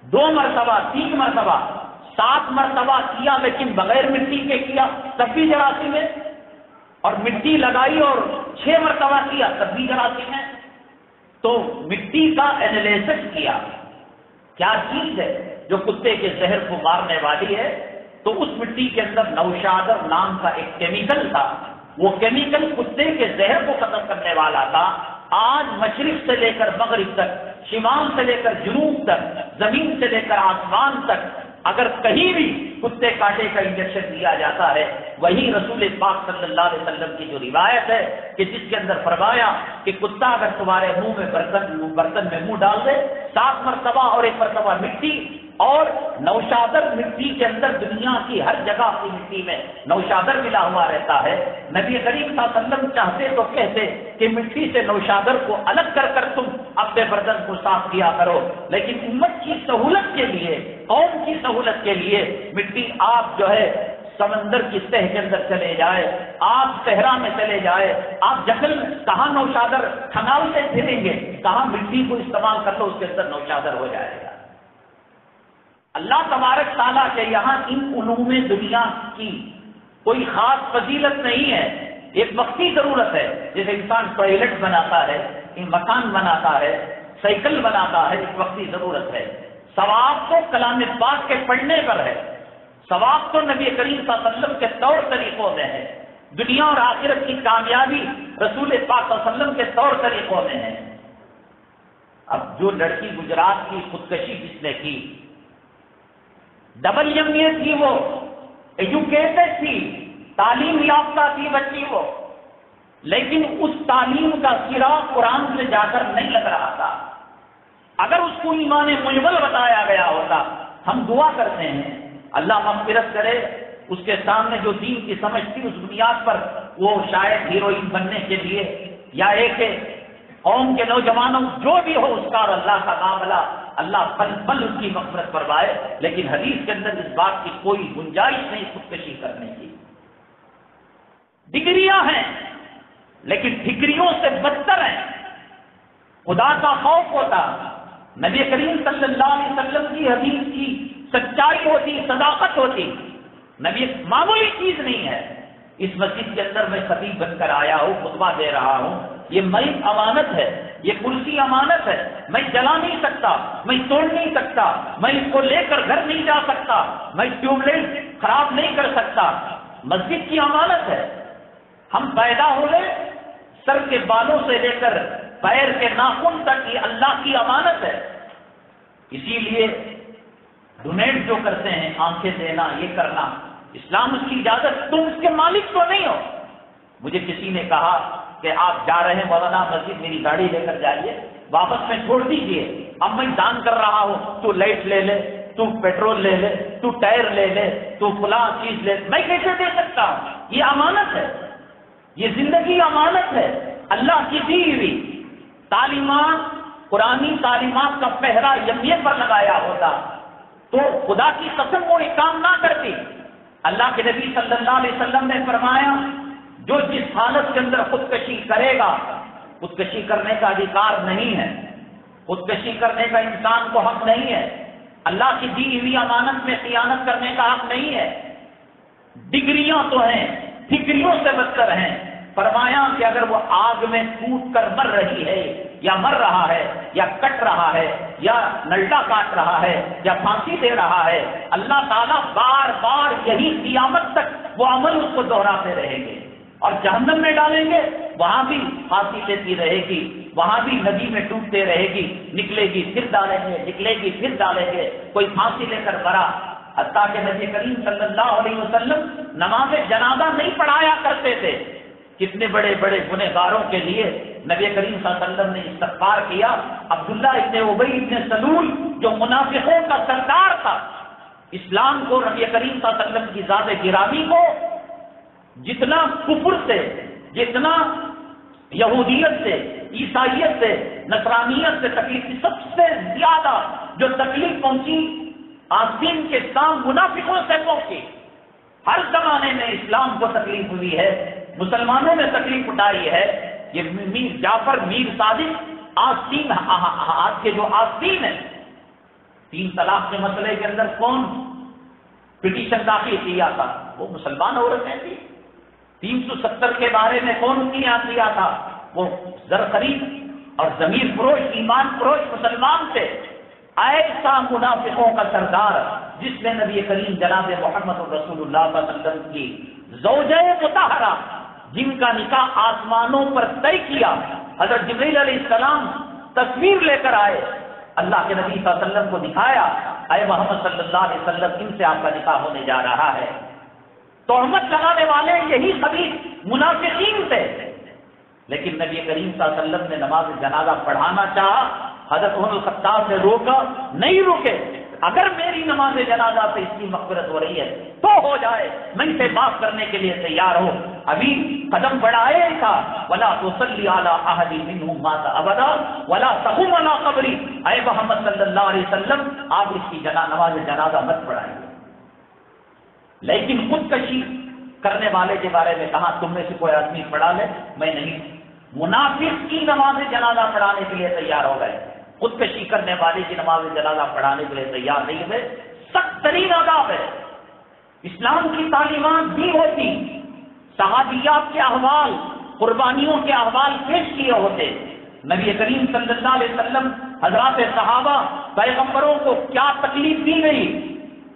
2 مرتبہ، 3 مرتبہ، 7 مرتبہ کیا لیکن بغیر مٹی کے کیا تب بھی جراثیم ہے، اور مٹی لگائی اور 6 مرتبہ کیا تب بھی جراثیم ہے۔ تو مٹی کا انالیسس کیا، کیا چیز ہے جو کتے کے زہر کو مارنے والی ہے، تو اس مٹی کے اندر نوشادر نام کا ایک کیمیکل تھا، وہ کیمیکل کتے کے زہر کو ختم کرنے والا تھا۔ آج مشرق سے لے کر مغرب تک، شمال سے لے کر جنوب تک، زمین سے لے کر آسمان تک، اگر کہیں بھی کتے کاٹے کا انجیکشن دیا جاتا ہے، وہی رسول پاک صلی اللہ علیہ وسلم کی جو روایت ہے کہ جس کے اندر فرمایا کہ کتا اگر تمہارے منہ میں برتن میں منہ ڈال دے 7 مرتبہ اور 1 مرتبہ مٹی، اور نوشادر مٹی کے اندر دنیا کی ہر جگہ کی مٹی میں نوشادر ملا ہوا رہتا ہے۔ نبی کریم صلی اللہ علیہ وسلم چاہتے تو کہتے کہ مٹی سے نوشادر کو الگ کر کر تم اپنے برتن کو صاف کیا کرو، لیکن امت کی سہولت کے لیے، قوم کی سہولت کے لیے مٹی آپ جو ہے سمندر کی تہ کے اندر چلے جائے، آپ صحرا میں چلے جائے، آپ جنگل کہاں نوشادر کھنالتے پھریں گے، کہاں مٹی کو استعمال کر لو اس کے اندر نوشادر ہو جائے گا۔ اللہ تبارک تعالیٰ کے یہاں ان علوم دنیا کی کوئی خاص فضیلت نہیں ہے، ایک وقتی ضرورت ہے۔ جیسے انسان ٹوائلٹ بناتا ہے، مکان بناتا ہے، سائیکل بناتا ہے، ایک وقتی ضرورت ہے۔ ثواب تو کلام پاک کے پڑھنے پر ہے، ثواب تو نبی کریم صلی اللہ علیہ وسلم کے طور طریقوں میں ہے، دنیا اور آخرت کی کامیابی رسول پاک صلی اللہ علیہ وسلم کے طور طریقوں میں ہے۔ اب جو لڑکی گجرات کی خودکشی جس نے کی، ڈبل ایم اے تھی، وہ ایجوکیٹڈ تھی، تعلیم یافتہ تھی بچی وہ، لیکن اس تعلیم کا سرا قرآن سے جا کر نہیں لگ رہا تھا۔ اگر اس کو ایمان مجمل بتایا گیا ہوتا، ہم دعا کرتے ہیں اللہ مغفرت کرے، اس کے سامنے جو دین کی سمجھ تھی اس بنیاد پر وہ شاید ہیروئن بننے کے لیے، یا ایک قوم کے نوجوانوں جو بھی ہو اس کا اور اللہ کا معاملہ، اللہ پل پل اس کی مغفرت فرمائے، لیکن حدیث کے اندر اس بات کی کوئی گنجائش نہیں خودکشی کرنے کی۔ ڈگریاں ہیں لیکن ڈگریوں سے بدتر ہیں، خدا کا خوف ہوتا، نبی کریم صلی اللہ علیہ وسلم کی حدیث کی سچائی ہوتی، صداقت ہوتی، نبی معمولی چیز نہیں ہے۔ اس مسجد کے اندر میں خطیب بن کر آیا ہوں، خطبہ دے رہا ہوں، یہ میت امانت ہے، یہ کرسی امانت ہے، میں جلا نہیں سکتا، میں توڑ نہیں سکتا، میں اس کو لے کر گھر نہیں جا سکتا، میں ٹیوب لائٹ خراب نہیں کر سکتا، مسجد کی امانت ہے۔ ہم پیدا ہوئے، سر کے بالوں سے لے کر پیر کے ناخن تک یہ اللہ کی امانت ہے۔ اسی لیے ڈونیٹ جو کرتے ہیں، آنکھیں دینا، یہ کرنا، اسلام اس کی اجازت، تم اس کے مالک تو نہیں ہو۔ مجھے کسی نے کہا کہ آپ جا رہے ہیں مولانا مسجد، میری گاڑی لے کر جائیے، واپس میں چھوڑ دیجیے، اب میں دان کر رہا ہوں، تو لائٹ لے لے، تو پیٹرول لے لے، تو ٹائر لے لے، تو فلاں چیز لے، میں کیسے دے سکتا ہوں؟ یہ امانت ہے، یہ زندگی امانت ہے، اللہ کی دی ہوئی تعلیمات، قرآنی تعلیمات کا پہرا یمے پر لگایا ہوتا تو خدا کی قسم وہ ایک کام نہ کرتی۔ اللہ کے نبی صلی اللہ علیہ وسلم نے فرمایا جو جس حالت کے اندر خودکشی کرے گا، خودکشی کرنے کا ادھیکار نہیں ہے، خودکشی کرنے کا انسان کو حق نہیں ہے، اللہ کی دی ہوئی امانت میں خیانت کرنے کا حق نہیں ہے۔ ڈگریاں تو ہیں، ٹھکریوں سے بدتر ہیں۔ فرمایا کہ اگر وہ آگ میں کود کر مر رہی ہے یا مر رہا ہے یا کٹ رہا ہے یا نلڈا کاٹ رہا ہے یا پھانسی دے رہا ہے، اللہ تعالیٰ بار بار یہی قیامت تک وہ عمل اس کو دہراتے رہیں گے، اور جہنم میں ڈالیں گے، وہاں بھی پھانسی لیتی رہے گی، وہاں بھی ندی میں ڈوبتے رہے گی، نکلے گی پھر ڈالیں گے، نکلے گی پھر ڈالیں گے، کوئی پھانسی لے کر مرا۔ حتیٰ کہ نبی کریم صلی اللہ علیہ وسلم نماز جنازہ نہیں پڑھایا کرتے تھے۔ کتنے بڑے بڑے گنہگاروں کے لیے نبی کریم صلی اللہ علیہ وسلم نے استغفار کیا۔ عبداللہ ابن ابی ابن سلول جو منافقوں کا سردار تھا، اسلام کو، نبی کریم صلی اللہ علیہ وسلم کی ذات گرامی کو جتنا کفر سے، جتنا یہودیت سے، عیسائیت سے، نصرانیت سے تکلیف، سب سے زیادہ جو تکلیف پہنچی آستین کے سام منافقوں سے پہنچی۔ ہر زمانے میں اسلام کو تکلیف ہوئی ہے، مسلمانوں نے تکلیف اٹھائی ہے۔ یہ میر جعفر، میر صادق، آستین، آج کے جو آستین ہے، 3 طلاق کے مسئلے کے اندر کون پٹیشن داخل کیا تھا؟ وہ مسلمان عورتیں تھی۔ 370 کے بارے میں کون کیا تھا؟ وہ زرخرید اور ضمیر فروش، ایمان فروش مسلمان تھے۔ ایسا منافقوں کا سردار جس نے نبی کریم جناب محمد رسول اللہ صلی اللہ علیہ وسلم کی زوجہ مطہرہ، جن کا نکاح آسمانوں پر طے کیا، حضرت جبریل علیہ السلام تصویر لے کر آئے، اللہ کے نبی صلی اللہ علیہ وسلم کو دکھایا، اے محمد صلی اللہ علیہ وسلم، ان سے آپ کا نکاح ہونے جا رہا ہے۔ تہمت لگانے والے یہی خبیث منافقین تھے، لیکن نبی کریم صلی اللہ علیہ وسلم نے نماز جنازہ پڑھانا چاہا، حضرت عمر الخطاب نے روکا، نہیں رکے، اگر میری نماز جنازہ سے اس کی مغفرت ہو رہی ہے تو ہو جائے، میں اسے معاف کرنے کے لیے تیار ہوں۔ ابھی قدم بڑھائے تھا، ولا تصلی علی احد منهم مات ابدا ولا تقم علی قبری، اے محمد صلی اللہ علیہ وسلم، آپ اس کی نماز جنازہ مت پڑھائیے۔ لیکن خودکشی کرنے والے کے بارے میں کہا تم میں سے کوئی آدمی پڑھا لے، میں نہیں۔ منافق کی نماز جنازہ پڑھانے کے لیے تیار ہو گئے، خودکشی کرنے والے کی نماز جنازہ پڑھانے کے لیے تیار نہیں ہوئے۔ سخت ترین عذاب ہے۔ اسلام کی تعلیمات بھی ہوتی، صحابیات کے احوال، قربانیوں کے احوال پیش کیے ہوتے، نبی کریم صلی اللہ علیہ وسلم، حضرات صحابہ، پیغمبروں کو کیا تکلیف دی گئی۔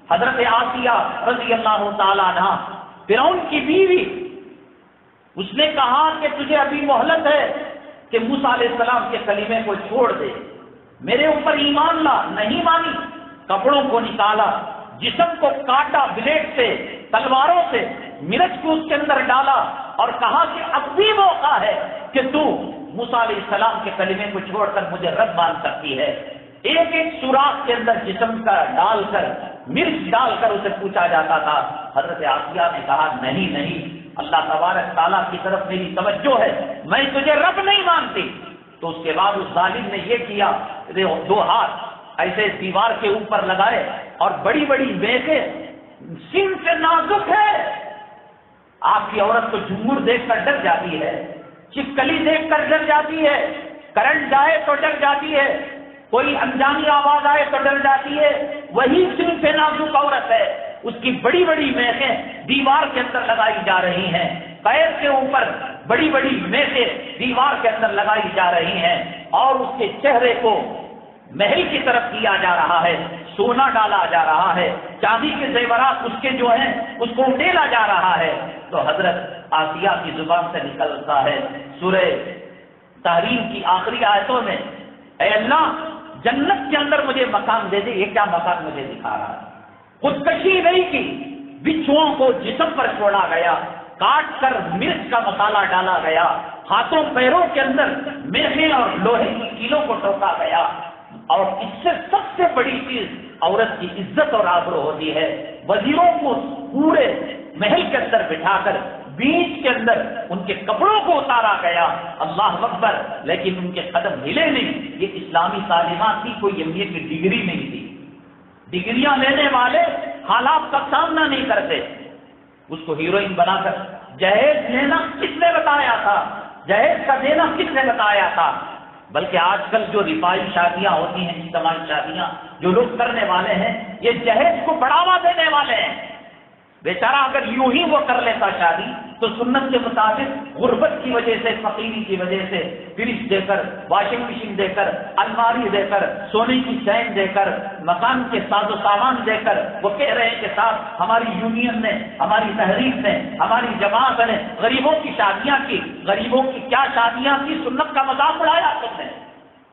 حضرت آسیہ رضی اللہ تعالی عنہ، فرعون کی بیوی، اس نے کہا کہ تجھے ابھی مہلت ہے کہ موسیٰ علیہ السلام کے کلمے کو چھوڑ دے، میرے اوپر ایمان لا، نہیں مانی، کپڑوں کو نکالا، جسم کو کاٹا بلیڈ سے، تلواروں سے، مرچ کو اس کے اندر ڈالا اور کہا کہ اب بھی موقع ہے کہ تو موسیٰ علیہ السلام کے کلمے کو چھوڑ کر مجھے رب مان سکتی ہے۔ ایک ایک سوراخ کے اندر جسم کا ڈال کر، مرچ ڈال کر اسے پوچھا جاتا تھا۔ حضرت آسیہ نے کہا نہیں نہیں، اللہ تبارک تعالیٰ کی طرف میری توجہ ہے، میں تجھے رب نہیں مانتی۔ تو اس کے بعد اس ظالم نے یہ کیا، 2 ہاتھ ایسے دیوار کے اوپر لگائے اور بڑی بڑی میخیں، سن سے نازک ہے، آپ کی عورت تو جھنگور دیکھ کر ڈر جاتی ہے، چپکلی دیکھ کر ڈر جاتی ہے، کرنٹ جائے تو ڈر جاتی ہے، کوئی انجانی آواز آئے تو ڈر جاتی ہے، وہی سن سے نازک عورت ہے، اس کی بڑی بڑی میخیں دیوار کے اندر لگائی جا رہی ہیں، پیر کے اوپر بڑی بڑی میخیں دیوار کے اندر لگائی جا رہی ہیں، اور اس کے چہرے کو محل کی طرف کیا جا رہا ہے، سونا ڈالا جا رہا ہے، چاندی کے زیورات اس کے جو ہیں اس کو اڈیلا جا رہا ہے۔ تو حضرت آسیہ کی زبان سے نکلتا ہے سورہ تحریم کی آخری آیتوں میں، اے اللہ جنت کے اندر مجھے مکان دے دے۔ یہ کیا مکان مجھے دکھا رہا ہے؟ خودکشی نہیں کی، بچھوؤں کو جسم پر چھوڑا گیا، کاٹ کر مرچ کا مسالہ ڈالا گیا، ہاتھوں پیروں کے اندر میخیں اور لوہے کی کیلوں کو ٹوکا گیا، اور اس سے سب سے بڑی چیز عورت کی عزت اور آبرو ہوتی ہے۔ وزیروں کو پورے محل کے اندر بٹھا کر بیچ کے اندر ان کے کپڑوں کو اتارا گیا، اللہ اکبر، لیکن ان کے قدم ہلے نہیں۔ یہ اسلامی تعلیمات کی کوئی ایم بی اے کی ڈگری نہیں تھی۔ ڈگریاں لینے والے حالات کا سامنا نہیں کرتے۔ اس کو ہیروئن بنا کر جہیز لینا کس نے بتایا تھا؟ جہیز کا دینا کس نے بتایا تھا؟ بلکہ آج کل جو رفائی شادیاں ہوتی ہیں، اجتماعی شادیاں جو لوگ کرنے والے ہیں، یہ جہیز کو بڑھاوا دینے والے ہیں۔ بیچارہ اگر یوں ہی وہ کر لیتا شادی تو سنت کے مطابق غربت کی وجہ سے، فقیری کی وجہ سے فریج دے کر، واشنگ مشین دے کر، الماری دے کر، سونے کی چین دے کر، مکان کے ساز و سامان دے کر، وہ کہہ رہے ہیں کہ صاحب ہماری یونین نے، ہماری تحریک نے، ہماری جماعت نے غریبوں کی شادیاں کی۔ غریبوں کی کیا شادیاں کی؟ سنت کا مذاق اڑایا تم نے۔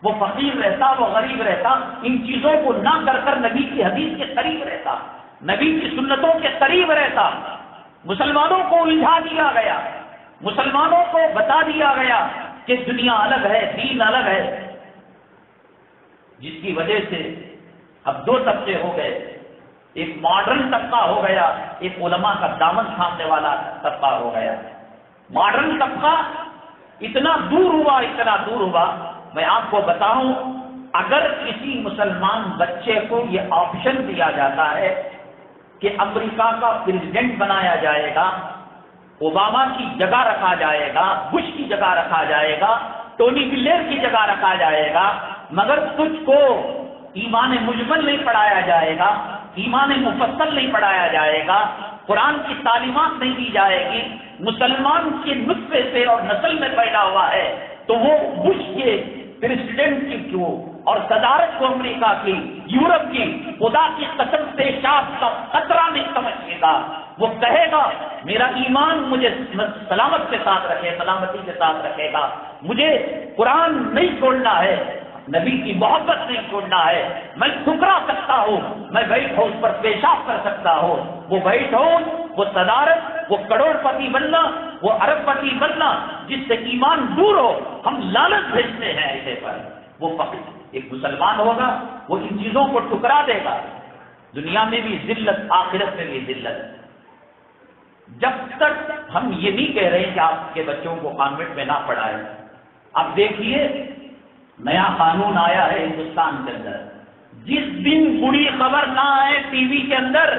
وہ فقیر رہتا، وہ غریب رہتا، ان چیزوں کو نہ کر کر نبی کی حدیث کے قریب رہتا، نبی کی سنتوں کے قریب رہتا۔ مسلمانوں کو الجھا دیا گیا، مسلمانوں کو بتا دیا گیا کہ دنیا الگ ہے، دین الگ ہے، جس کی وجہ سے اب دو طبقے ہو گئے، ایک ماڈرن طبقہ ہو گیا، ایک علماء کا دامن تھامنے والا طبقہ ہو گیا۔ ماڈرن طبقہ اتنا دور ہوا، اتنا دور ہوا، میں آپ کو بتاؤں، اگر کسی مسلمان بچے کو یہ آپشن دیا جاتا ہے کہ امریکہ کا پریزیڈنٹ بنایا جائے گا، اوباما کی جگہ رکھا جائے گا، بش کی جگہ رکھا جائے گا، ٹونی بلیئر کی جگہ رکھا جائے گا، مگر تجھ کو ایمان مجمل نہیں پڑھایا جائے گا، ایمان مفصل نہیں پڑھایا جائے گا، قرآن کی تعلیمات نہیں دی جائے گی، مسلمان کے نطفے سے اور نسل میں پیدا ہوا ہے، تو وہ بش کے پریزیڈنٹ کی کیوں اور صدارت کو امریکہ کی، یورپ کی، خدا کی قسم پیشاب کا خطرہ نہیں سمجھے گا۔ وہ کہے گا میرا ایمان مجھے سلامت کے ساتھ رکھے، سلامتی کے ساتھ رکھے گا، مجھے قرآن نہیں چھوڑنا ہے، نبی کی محبت نہیں چھوڑنا ہے، میں ٹھکرا سکتا ہوں، میں وائٹ ہاؤس پر پیشاب کر سکتا ہوں، وہ وائٹ ہاؤس، وہ صدارت، وہ کروڑ پتی بننا، وہ ارب پتی بننا، جس سے ایمان دور ہو، ہم لالچ بھیجتے ہیں ایسے پر۔ وہ فقیر ایک مسلمان ہوگا، وہ ان چیزوں کو ٹکرا دے گا، دنیا میں بھی ذلت، آخرت میں بھی ذلت۔ جب تک ہم یہ نہیں کہہ رہے کہ آپ کے بچوں کو کانوینٹ میں نہ پڑھائیں، اب دیکھیے نیا قانون آیا ہے ہندوستان کے اندر، جس دن بری خبر نہ آئے ٹی وی کے اندر،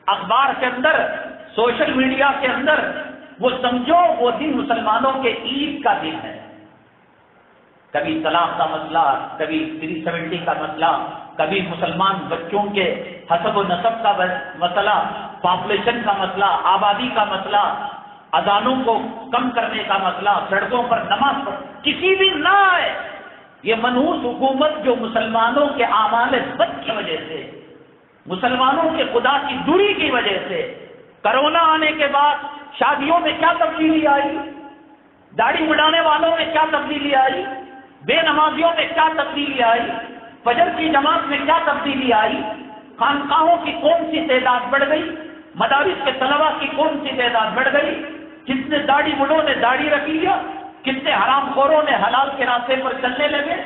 اخبار کے اندر، سوشل میڈیا کے اندر، وہ سمجھو وہ دن مسلمانوں کے عید کا دن ہے۔ کبھی طلاق کا مسئلہ، کبھی 370 کا مسئلہ، کبھی مسلمان بچوں کے حسب و نسب کا مسئلہ، پاپولیشن کا مسئلہ، آبادی کا مسئلہ، اذانوں کو کم کرنے کا مسئلہ، سڑکوں پر نماز پڑھ، کسی بھی نہ آئے۔ یہ منحوس حکومت جو مسلمانوں کے اعمال بد کی وجہ سے، مسلمانوں کے خدا کی دوری کی وجہ سے، کرونا آنے کے بعد شادیوں میں کیا تبدیلی آئی، داڑھی مڈانے والوں میں کیا تبدیلی آئی، بے نمازیوں میں کیا تبدیلی آئی، فجر کی جماعت میں کیا تبدیلی آئی، خانقاہوں کی کون سی تعداد بڑھ گئی، مدارس کے طلباء کی کون سی تعداد بڑھ گئی، کتنے داڑھی مڈوں نے داڑھی رکھ لیا، کتنے حرام خوروں نے حلال کے راستے پر چلنے لگے،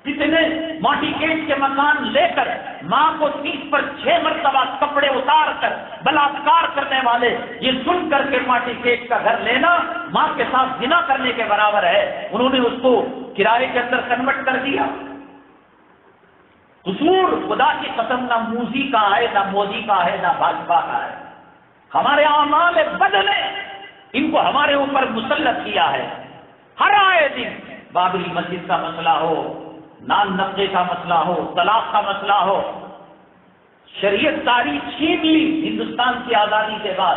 کتنے ماٹی کیٹ کے مکان لے کر ماں کو 30 پر 6 مرتبہ کپڑے اتار کر بلاತ್ಕಾರ کرنے والے، یہ سن کر کے ماٹی کیٹ کا گھر لینا ماں کے ساتھ زنا کرنے کے برابر ہے، انہوں نے اس کو کرائے کے اندر کنورٹ کر دیا۔ قصور خدا کی قسم نہ موزی کا ہے، نہ مودی کا ہے، نہ بھاجپا کا ہے، ہمارے اعمال بد نے ان کو ہمارے اوپر مسلط کیا ہے۔ ہر آئے دن بابری مسجد کا مسئلہ ہو، نان نقشے کا مسئلہ ہو، طلاق کا مسئلہ ہو، شریعت ساری چھین لی ہندوستان کی آزادی کے بعد۔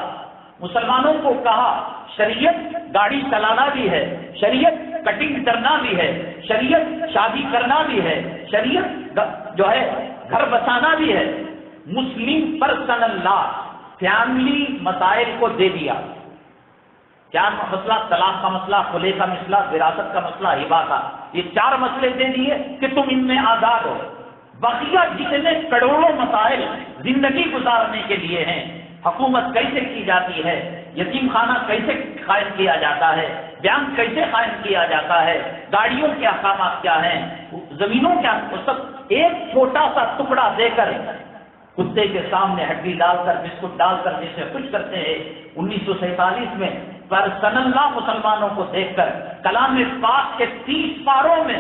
مسلمانوں کو کہا شریعت گاڑی چلانا بھی ہے، شریعت کٹنگ کرنا بھی ہے، شریعت شادی کرنا بھی ہے، شریعت جو ہے گھر بسانا بھی ہے، مسلم پرسنل لا، فیملی مسائل کو دے دیا۔ کیا مسئلہ؟ طلاق کا مسئلہ، خلع کا مسئلہ، وراثت کا مسئلہ، ہبہ کا، یہ 4 مسئلے دے دیے کہ تم ان میں آزاد ہو۔ بقیہ جتنے کروڑوں مسائل زندگی گزارنے کے لیے ہیں، حکومت کیسے کی جاتی ہے، یتیم خانہ کیسے قائم کیا جاتا ہے، بینک کیسے قائم کیا جاتا ہے، گاڑیوں کے احکامات کیا ہیں، زمینوں کیا، سب ایک چھوٹا سا ٹکڑا دے کر کتے کے سامنے ہڈی ڈال کر، بسکٹ ڈال کر جیسے کچھ کرتے ہیں 1947 میں پرسنل لا مسلمانوں کو دیکھ کر کلام پاک کے 30 پاروں میں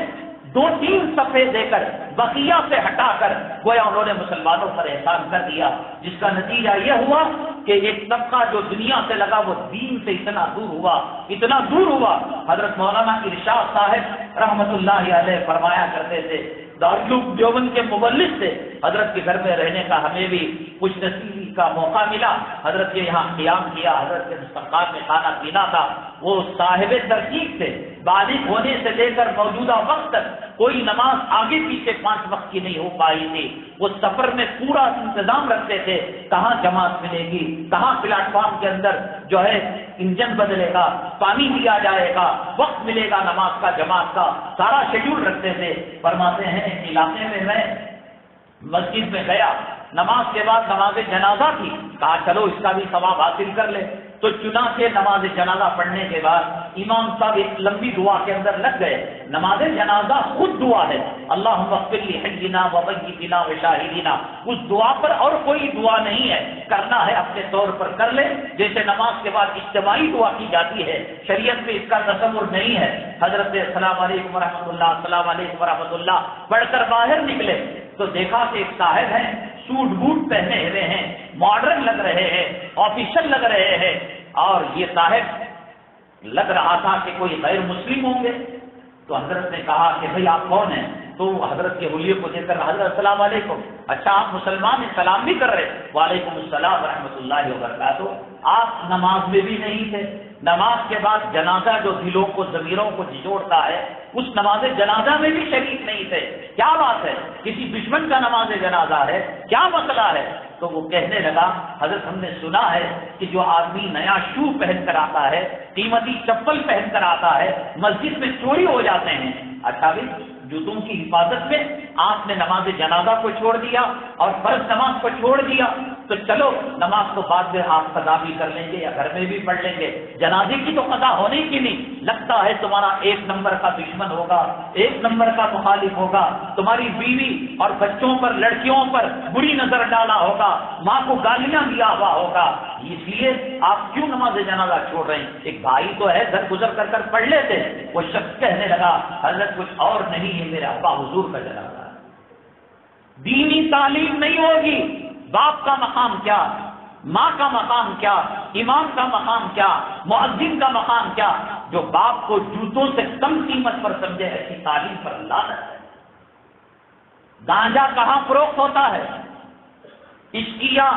2-3 صفحے دے کر بقیہ سے ہٹا کر گویا انہوں نے مسلمانوں پر احسان کر دیا، جس کا نتیجہ یہ ہوا کہ ایک طبقہ جو دنیا سے لگا وہ دین سے اتنا دور ہوا، اتنا دور ہوا۔ حضرت مولانا ارشاد صاحب رحمت اللہ علیہ فرمایا کرتے تھے، دارالعلوم دیوبند کے مبلغ سے حضرت کے گھر میں رہنے کا ہمیں بھی خوش نصیبی کا موقع ملا، حضرت کے یہاں قیام کیا، حضرت کے مستقبل میں کھانا پینا تھا۔ وہ صاحب ترتیب تھے، بالغ ہونے سے لے کر موجودہ وقت تک کوئی نماز آگے پیچھے 5 وقت کی نہیں ہو پائی تھی۔ وہ سفر میں پورا انتظام رکھتے تھے، کہاں جماعت ملے گی، کہاں پلیٹ فارم کے اندر جو ہے انجن بدلے گا، پانی دیا جائے گا، وقت ملے گا نماز کا، جماعت کا سارا شیڈول رکھتے تھے۔ فرماتے ہیں ایک علاقے میں میں مسجد میں گیا، نماز کے بعد نماز جنازہ تھی، کہا چلو اس کا بھی ثواب حاصل کر لے، تو چنانچہ نماز جنازہ پڑھنے کے بعد امام صاحب ایک لمبی دعا کے اندر لگ گئے۔ نماز جنازہ خود دعا ہے، اللہم اغفر لحینا ومیتنا وشاہدینا، اس دعا پر اور کوئی دعا نہیں ہے، کرنا ہے اپنے طور پر کر لے، جیسے نماز کے بعد اجتماعی دعا کی جاتی ہے، شریعت میں اس کا تصور نہیں ہے۔ حضرت السلام علیکم ورحمۃ اللہ، السلام علیکم ورحمۃ اللہ پڑھ کر باہر نکلے تو دیکھا کہ ایک صاحب ہیں، سوٹ بوٹ پہنے ہوئے ہیں، ماڈرن لگ رہے ہیں، آفیشل لگ رہے ہیں، اور یہ صاحب لگ رہا تھا کہ کوئی غیر مسلم ہوں گے۔ تو حضرت نے کہا کہ بھئی آپ کون ہیں؟ تو حضرت کے حلیے کو دیکھ کر حضرت السلام علیکم، اچھا آپ مسلمان ہیں، سلام بھی کر رہے، وعلیکم السلام ورحمۃ اللہ وبرکاتہ۔ آپ نماز میں بھی نہیں تھے، نماز کے بعد جنازہ جو دلوں کو ضمیروں کو جھنجھوڑتا ہے اس نماز جنازہ میں بھی شریک نہیں تھے، کیا بات ہے؟ کسی دشمن کا نماز جنازہ ہے؟ کیا مسئلہ ہے؟ تو وہ کہنے لگا حضرت ہم نے سنا ہے کہ جو آدمی نیا شو پہن کر آتا ہے، قیمتی چپل پہن کر آتا ہے، مسجد میں چوری ہو جاتے ہیں۔ اچھا بھی جوتوں کی حفاظت میں آپ نے نماز جنازہ کو چھوڑ دیا اور فرض نماز کو چھوڑ دیا، تو چلو نماز تو بعد میں آپ قضا بھی کر لیں گے یا گھر میں بھی پڑھ لیں گے، جنازے کی تو قضا ہونے کی نہیں۔ لگتا ہے تمہارا 1 نمبر کا دشمن ہوگا، 1 نمبر کا مخالف ہوگا، تمہاری بیوی اور بچوں پر، لڑکیوں پر بری نظر ڈالا ہوگا، ماں کو گالیاں دیا ہوا ہوگا، اس لیے آپ کیوں نماز جنازہ چھوڑ رہے ہیں؟ ایک بھائی تو ہے گھر گزر کر پڑھ لیتے۔ وہ شخص کہنے لگا حضرت کچھ اور نہیں، یہ میرے ابا حضور کا جنازہ ہے۔ دینی تعلیم نہیں ہوگی، باپ کا مقام کیا، ماں کا مقام کیا، امام کا مقام کیا، مؤذن کا مقام کیا؟ جو باپ کو جوتوں سے کم قیمت پر سمجھے ایسی تعلیم پر لعنت ہے۔ گانجا کہاں فروخت ہوتا ہے؟ عشقیہ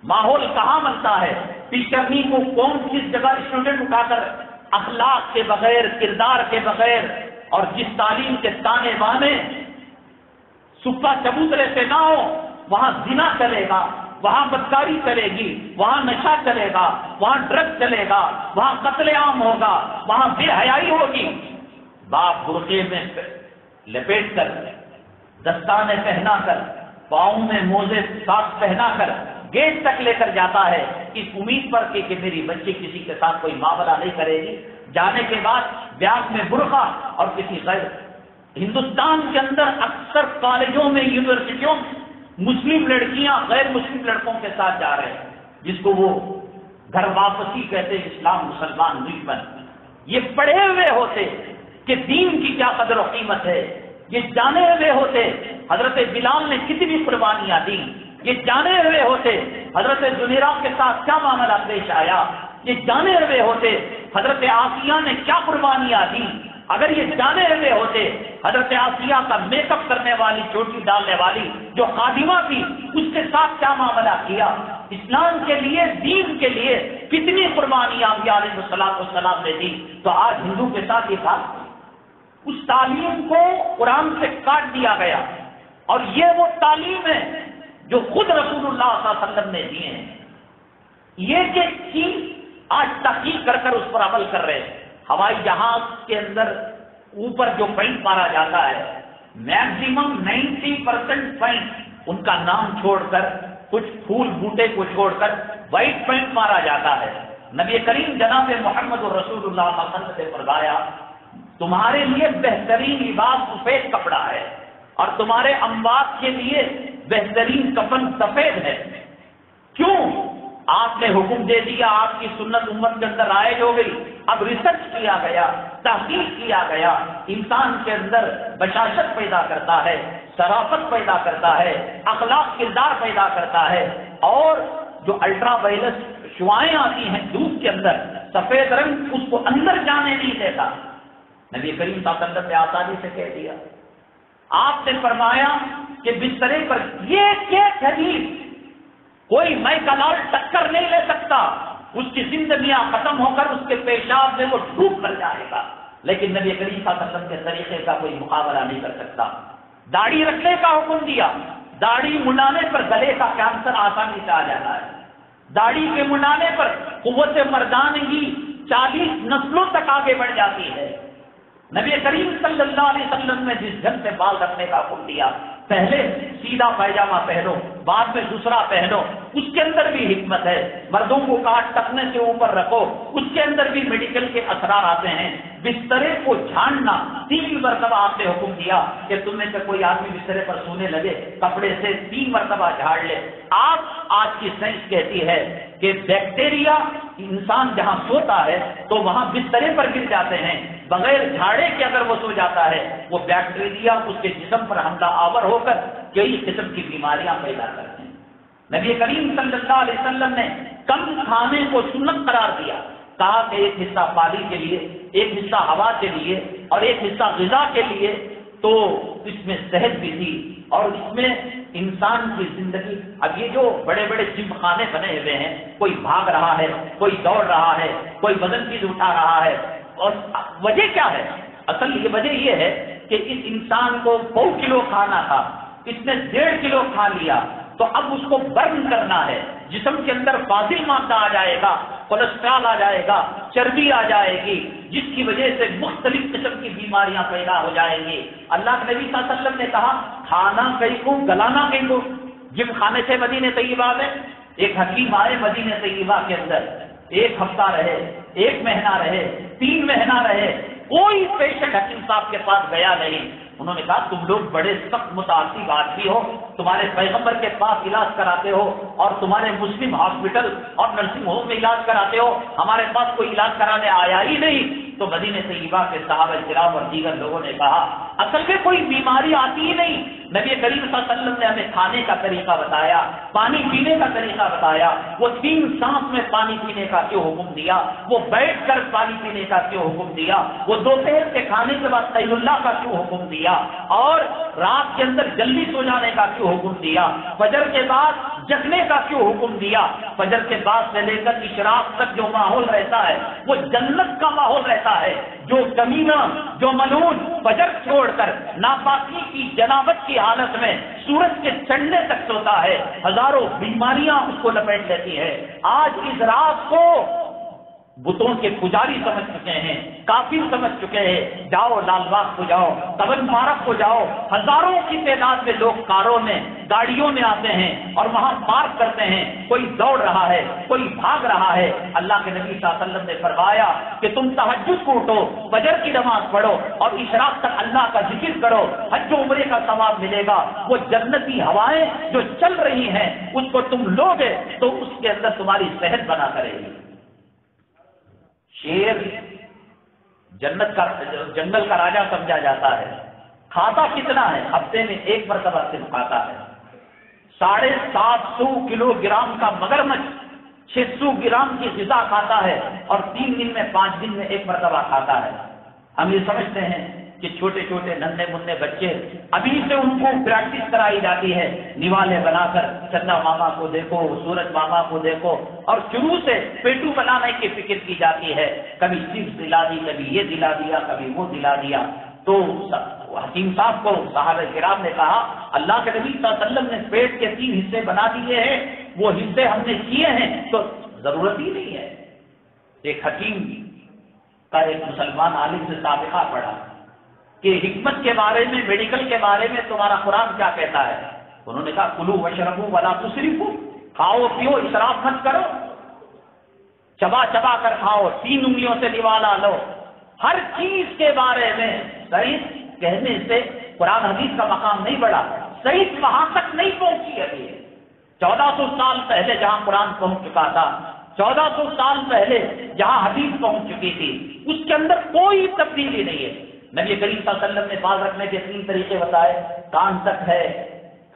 ماحول کہاں بنتا ہے؟ ٹیچرنی کو کون کس جگہ اسٹوڈنٹ اٹھا کر اخلاق کے بغیر، کردار کے بغیر اور جس تعلیم کے تانے بانے سکا چبوترے سے نہ ہو، وہاں زنا چلے گا، وہاں بدکاری چلے گی، وہاں نشہ چلے گا، وہاں ڈرگ چلے گا، وہاں قتل عام ہوگا، وہاں بے حیائی ہوگی۔ باپ برقعے میں لپیٹ کر، دستانے پہنا کر، پاؤں میں موزے ساتھ پہنا کر گیٹ تک لے کر جاتا ہے اس امید پر کہ میری بچی کسی کے ساتھ کوئی معاملہ نہیں کرے گی۔ جانے کے بعد بیاگ میں برقع اور کسی غیر، ہندوستان کے اندر اکثر کالجوں میں، یونیورسٹیوں میں مسلم لڑکیاں غیر مسلم لڑکوں کے ساتھ جا رہے ہیں، جس کو وہ گھر واپسی کہتے ہیں، اسلام مسلمان دشمن۔ یہ پڑھے ہوئے ہوتے کہ دین کی کیا قدر و قیمت ہے، یہ جانے ہوئے ہوتے حضرت بلال نے کتنی قربانیاں دی، یہ جانے ہوئے ہوتے حضرت زنیرہ کے ساتھ کیا معاملہ پیش آیا، یہ جانے ہوئے ہوتے حضرت آسیہ نے کیا قربانیاں دی، اگر یہ جانے ہوئے ہوتے حضرت آسیہ کا میک اپ کرنے والی، چوٹی ڈالنے والی جو خادمہ تھی، اس کے ساتھ کیا معاملہ کیا، اسلام کے لیے، دین کے لیے کتنی قربانیاں انبیاء علیہ السلام نے دی، تو آج ہندو کے ساتھ یہ بات، اس تعلیم کو قرآن سے کاٹ دیا گیا۔ اور یہ وہ تعلیم ہے جو خود رسول اللہ صلی اللہ علیہ وسلم نے دیے ہیں۔ یہ کہ چیز آج تحقیق کر اس پر عمل کر رہے ہیں۔ ہوائی جہاز کے اندر اوپر جو پینٹ مارا جاتا ہے، میکسیمم 90% پینٹ ان کا نام چھوڑ کر، کچھ پھول بوٹے کو چھوڑ کر وائٹ پینٹ مارا جاتا ہے۔ نبی کریم جناب محمد رسول اللہ صلی اللہ علیہ وسلم نے فرمایا تمہارے لیے بہترین لباس سفید کپڑا ہے اور تمہارے اموات کے لیے بہترین کفن سفید ہے۔ کیوں؟ آپ نے حکم دے دیا، آپ کی سنت امت کے اندر رائج ہو گئی۔ اب ریسرچ کیا گیا، تحقیق کیا گیا، انسان کے اندر بشاشت پیدا کرتا ہے، شرافت پیدا کرتا ہے، اخلاق کردار پیدا کرتا ہے، اور جو الٹرا وائلٹ شعاعیں آتی ہیں دھوپ کے اندر، سفید رنگ اس کو اندر جانے نہیں دیتا۔ نبی کریم صلی اللہ علیہ وسلم نے آسانی سے کہہ دیا. آپ نے فرمایا کہ بسترے پر یہ حدیث کوئی میں کا لال ٹکر نہیں لے سکتا، اس کی زندگیاں ختم ہو کر اس کے پیشاب میں وہ ڈوب کر جائے گا، لیکن نبی کریم صلی اللہ علیہ وسلم کے طریقے کا کوئی مقابلہ نہیں کر سکتا. داڑھی رکھنے کا حکم دیا، داڑھی منانے پر گلے کا کینسر آسانی سے آ جاتا ہے. داڑھی کے منانے پر قوت مردانگی 40 نسلوں تک آگے بڑھ جاتی ہے. نبی کریم صلی اللہ علیہ وسلم نے جس ڈھنگ سے بال رکھنے کا حکم دیا، پہلے سیدھا پائجامہ پہنو، بعد میں دوسرا پہنو، اس کے اندر بھی حکمت ہے. مردوں کو کاٹ ٹکنے سے اوپر رکھو، اس کے اندر بھی میڈیکل کے اثرات آتے ہیں. بسترے کو جھاڑنا 3 مرتبہ آپ نے حکم دیا کہ تم میں سے کوئی آدمی بسترے پر سونے لگے کپڑے سے 3 مرتبہ جھاڑ لے. آج کی سائنس کہتی ہے کہ بیکٹیریا انسان جہاں سوتا ہے تو وہاں بسترے پر گر جاتے ہیں، بغیر جھاڑے کے اگر وہ سو جاتا ہے وہ بیکٹیریا اس کے جسم پر حملہ آور ہو کر کئی قسم کی بیماریاں پیدا کرتے ہیں. نبی کریم صلی اللہ علیہ وسلم نے کم کھانے کو سنت قرار دیا، کہا کہ ایک حصہ پانی کے لیے، ایک حصہ ہوا کے لیے اور ایک حصہ غذا کے لیے. تو اس میں صحت بھی تھی اور اس میں انسان کی زندگی. اب یہ جو بڑے بڑے جم خانے بنے ہوئے ہیں، کوئی بھاگ رہا ہے، کوئی دوڑ رہا ہے، کوئی وزن چیز اٹھا رہا ہے، اور وجہ کیا ہے؟ اصل یہ وجہ یہ ہے کہ اس انسان کو 1.25 کلو کھانا تھا، اس نے 1.5 کلو کھا لیا، تو اب اس کو برن کرنا ہے. جسم کے اندر فاضل مادہ آ جائے گا، کولیسٹرول آ جائے گا، چربی آ جائے گی، جس کی وجہ سے مختلف قسم کی بیماریاں پیدا ہو جائیں گی. اللہ کے نبی صلی اللہ علیہ وسلم نے کہا کھانا کہیں کو گلانا کہیں کو. جم خانے سے مدینہ طیبہ میں ایک حکیم آئے، مدینہ طیبہ کے اندر 1 ہفتہ رہے، 1 مہینہ رہے، 3 مہینہ رہے، کوئی پیشنٹ حکیم صاحب کے پاس گیا نہیں. انہوں نے کہا تم لوگ بڑے سخت متعصب آدمی ہو، تمہارے پیغمبر کے پاس علاج کراتے ہو اور تمہارے مسلم ہاسپٹل اور نرسنگ ہوم میں علاج کراتے ہو، ہمارے پاس کوئی علاج کرانے آیا ہی نہیں. تو مدینہ طیبہ کے صحابہ کرام اور دیگر لوگوں نے کہا اصل میں کوئی بیماری آتی ہی نہیں. نبی کریم صلی اللہ علیہ وسلم نے ہمیں کھانے کا طریقہ بتایا، پانی پینے کا طریقہ بتایا. وہ 3 سانس میں پانی پینے کا کیوں حکم دیا؟ وہ بیٹھ کر پانی پینے کا کیوں حکم دیا؟ وہ دوپہر کے کھانے کے بعد قیل اللہ کا کیوں حکم دیا؟ اور رات کے اندر جلدی سو جانے کا کیوں حکم دیا؟ فجر کے بعد جگنے کا کیوں حکم دیا؟ فجر کے بعد سے لے کر اشراق تک جو ماحول رہتا ہے وہ جنت کا ماحول رہتا ہے. جو کمینہ، جو ملعون فجر چھوڑ کر ناپاکی کی جنابت کی حالت میں سورج کے چڑھنے تک سوتا ہے، ہزاروں بیماریاں اس کو لپیٹ لیتی ہے. آج اس رات کو بتوں کے پجاری سمجھ چکے ہیں، کافر سمجھ چکے ہیں. جاؤ لال باغ کو جاؤ، تبن پارک کو جاؤ، ہزاروں کی تعداد میں لوگ کاروں میں، گاڑیوں میں آتے ہیں اور وہاں پارک کرتے ہیں. کوئی دوڑ رہا ہے، کوئی بھاگ رہا ہے. اللہ کے نبی صلی اللہ علیہ وسلم نے فرمایا کہ تم تہجد کو اٹھو، فجر کی نماز پڑھو اور اشراق تک اللہ کا ذکر کرو، حج و عمرے کا ثواب ملے گا. وہ جنتی ہوائیں جو چل رہی ہیں اس کو تم لوگے تو اس کے اندر تمہاری صحت بنا کرے گی. شیر جنگل کا راجا سمجھا جاتا ہے. کھاتا کتنا ہے؟ ہفتے میں 1 مرتبہ صرف کھاتا ہے. 750 کلو گرام کا مگرمچھ 600 گرام کی غذا کھاتا ہے اور 3 دن میں 5 دن میں 1 مرتبہ کھاتا ہے. ہم یہ سمجھتے ہیں کہ چھوٹے چھوٹے ننھے منھے بچے ابھی سے ان کو پریکٹس کرائی جاتی ہے، نوالے بنا کر چندا ماما کو دیکھو، سورج ماما کو دیکھو، اور شروع سے پیٹو بنانے کی فکر کی جاتی ہے. کبھی چپس دلا دی، کبھی یہ دلا دیا، کبھی وہ دلا دیا. تو حکیم صاحب کو صحابہ کرام نے کہا اللہ کے نبی صلی اللہ علیہ وسلم نے پیٹ کے 3 حصے بنا دیے ہیں، وہ حصے ہم نے کیے ہیں تو ضرورت ہی نہیں ہے. ایک حکیم کا ایک مسلمان عالم سے سابقہ پڑھا کہ حکمت کے بارے میں، میڈیکل کے بارے میں تمہارا قرآن کیا کہتا ہے؟ انہوں نے کہا کلو وشربو ولا تسرفو، کھاؤ پیو اسراف مت کرو، چبا چبا کر کھاؤ، 3 انگلیوں سے نوالا لو. ہر چیز کے بارے میں صحیح کہنے سے قرآن حدیث کا مقام نہیں بڑھا، صحیح وہاں تک نہیں پہنچی ابھی. 1400 سال پہلے جہاں قرآن پہنچ چکا تھا، 1400 سال پہلے جہاں حدیث پہنچ چکی تھی، اس کے اندر کوئی تبدیلی نہیں ہے. نبی کریم صلی اللہ علیہ وسلم نے بال رکھنے کے 3 طریقے بتائے، کان تک ہے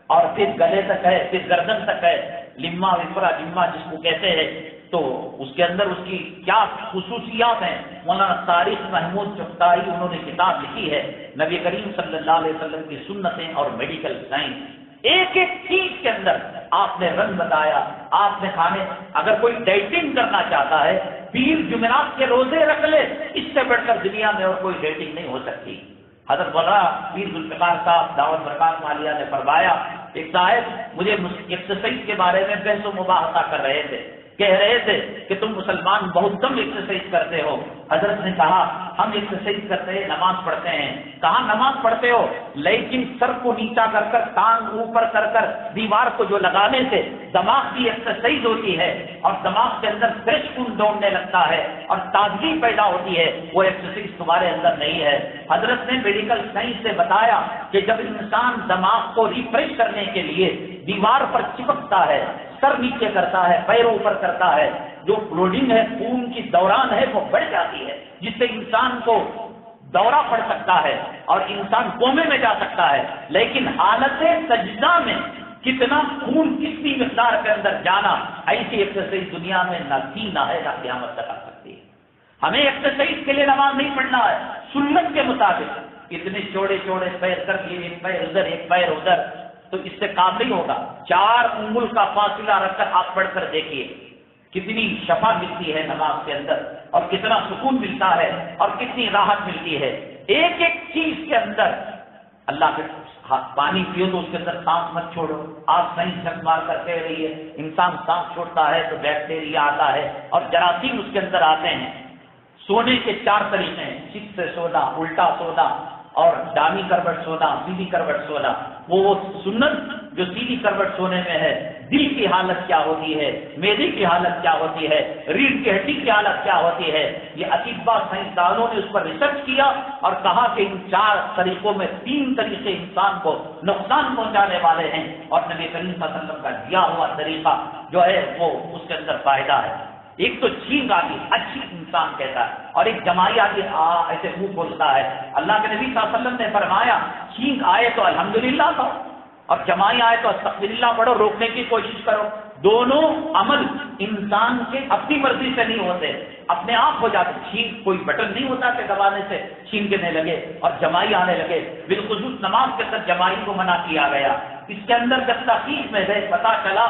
اور پھر گلے تک ہے، پھر گردن تک ہے. لما وفرا لما جس کو کہتے ہیں، تو اس کے اندر اس کی کیا خصوصیات ہیں؟ مولانا طارق محمود چغتائی انہوں نے کتاب لکھی ہے نبی کریم صلی اللہ علیہ وسلم کی سنتیں اور میڈیکل سائنس۔ ایک ایک چیز کے اندر آپ نے رنگ بتایا، آپ نے کھانے، اگر کوئی ڈائٹنگ کرنا چاہتا ہے پیر جمعرات کے روزے رکھ لے، اس سے بڑھ کر دنیا میں اور کوئی ڈائٹنگ نہیں ہو سکتی۔ حضرت مولانا پیر ذوالفقار صاحب دعوت برکات مالیہ نے فرمایا، ایک صاحب مجھے ایکسرسائز کے بارے میں بحث و مباحثہ کر رہے تھے، کہہ رہے تھے کہ تم مسلمان بہت کم ایکسرسائز کرتے ہو۔ حضرت نے کہا ہم ایکسرسائز کرتے ہیں، نماز پڑھتے ہیں۔ کہا نماز پڑھتے ہو لیکن سر کو نیچا کر کر، ٹانگ اوپر کر کر دیوار کو جو لگانے سے دماغ کی ایکسرسائز ہوتی ہے اور دماغ کے اندر فریش خون دوڑنے لگتا ہے اور تازگی پیدا ہوتی ہے، وہ ایکسرسائز تمہارے اندر نہیں ہے۔ حضرت نے میڈیکل سائنس سے بتایا کہ جب انسان دماغ کو ریفریش کرنے کے لیے دیوار پر چپکتا ہے، سر نیچے کرتا ہے، پیر اوپر کرتا ہے، جو فلوڈنگ ہے، خون کی دوران ہے، وہ بڑھ جاتی ہے، جس سے انسان کو دورہ پڑ سکتا ہے اور انسان کومے میں جا سکتا ہے۔ لیکن حالت سجدہ میں کتنا خون کتنی مقدار کے اندر جانا، ایسی ایکسرسائز دنیا میں نہ تھی، نہ ہے، نہ قیامت تک آ سکتی ہے۔ ہمیں ایکسرسائز کے لیے نماز نہیں پڑھنا ہے، سنت کے مطابق اتنے چوڑے چوڑے پیر کر لیے، ایک پیر ادھر ایک پیر ادھر، تو اس سے کام نہیں ہوگا۔ 4 انگل کا فاصلہ رکھ کر آپ پڑھ کر دیکھیے کتنی شفا ملتی ہے نماز کے اندر، اور کتنا سکون ملتا ہے اور کتنی راحت ملتی ہے۔ ایک ایک چیز کے اندر اللہ کے پانی پیو تو اس کے اندر سانس مت چھوڑو، آپ صحیح جھک مار کر کہہ رہی ہے، انسان سانس چھوڑتا ہے تو بیکٹیریا آتا ہے اور جراثیم اس کے اندر آتے ہیں۔ سونے کے 4 طریقے ہیں، چت سے سونا، الٹا سونا اور دامی کروٹ سونا، سیدھی کروٹ سونا۔ وہ سنت جو سیدھی کروٹ سونے میں ہے، دل کی حالت کیا ہوتی ہے، معدے کی حالت کیا ہوتی ہے، ریڑھ کی ہڈی کی حالت کیا ہوتی ہے، یہ اطباء سائنسدانوں نے اس پر ریسرچ کیا اور کہا کہ ان 4 طریقوں میں 3 طریقے انسان کو نقصان پہنچانے والے ہیں، اور نبی کریم صلی اللہ علیہ وسلم کا دیا ہوا طریقہ جو ہے وہ اس کے اندر فائدہ ہے۔ ایک تو چھینک آتی، اچھی انسان کہتا ہے، اور ایک جمائی آتی، ایسے منہ کھولتا ہے۔ اللہ کے نبی صلی اللہ علیہ وسلم نے فرمایا چھینک آئے تو الحمدللہ کہو اور جمائی آئے تو استغفراللہ پڑھو، روکنے کی کوشش کرو۔ دونوں عمل انسان کے اپنی مرضی سے نہیں ہوتے، اپنے آپ ہو جاتے۔ چھینک کوئی بٹن نہیں ہوتا کہ دبانے سے چھینکنے لگے اور جمائی آنے لگے۔ بالخصوص نماز کے اندر جمائی کو منع کیا گیا۔ اس کے اندر جب تحقیق میں گئے پتا چلا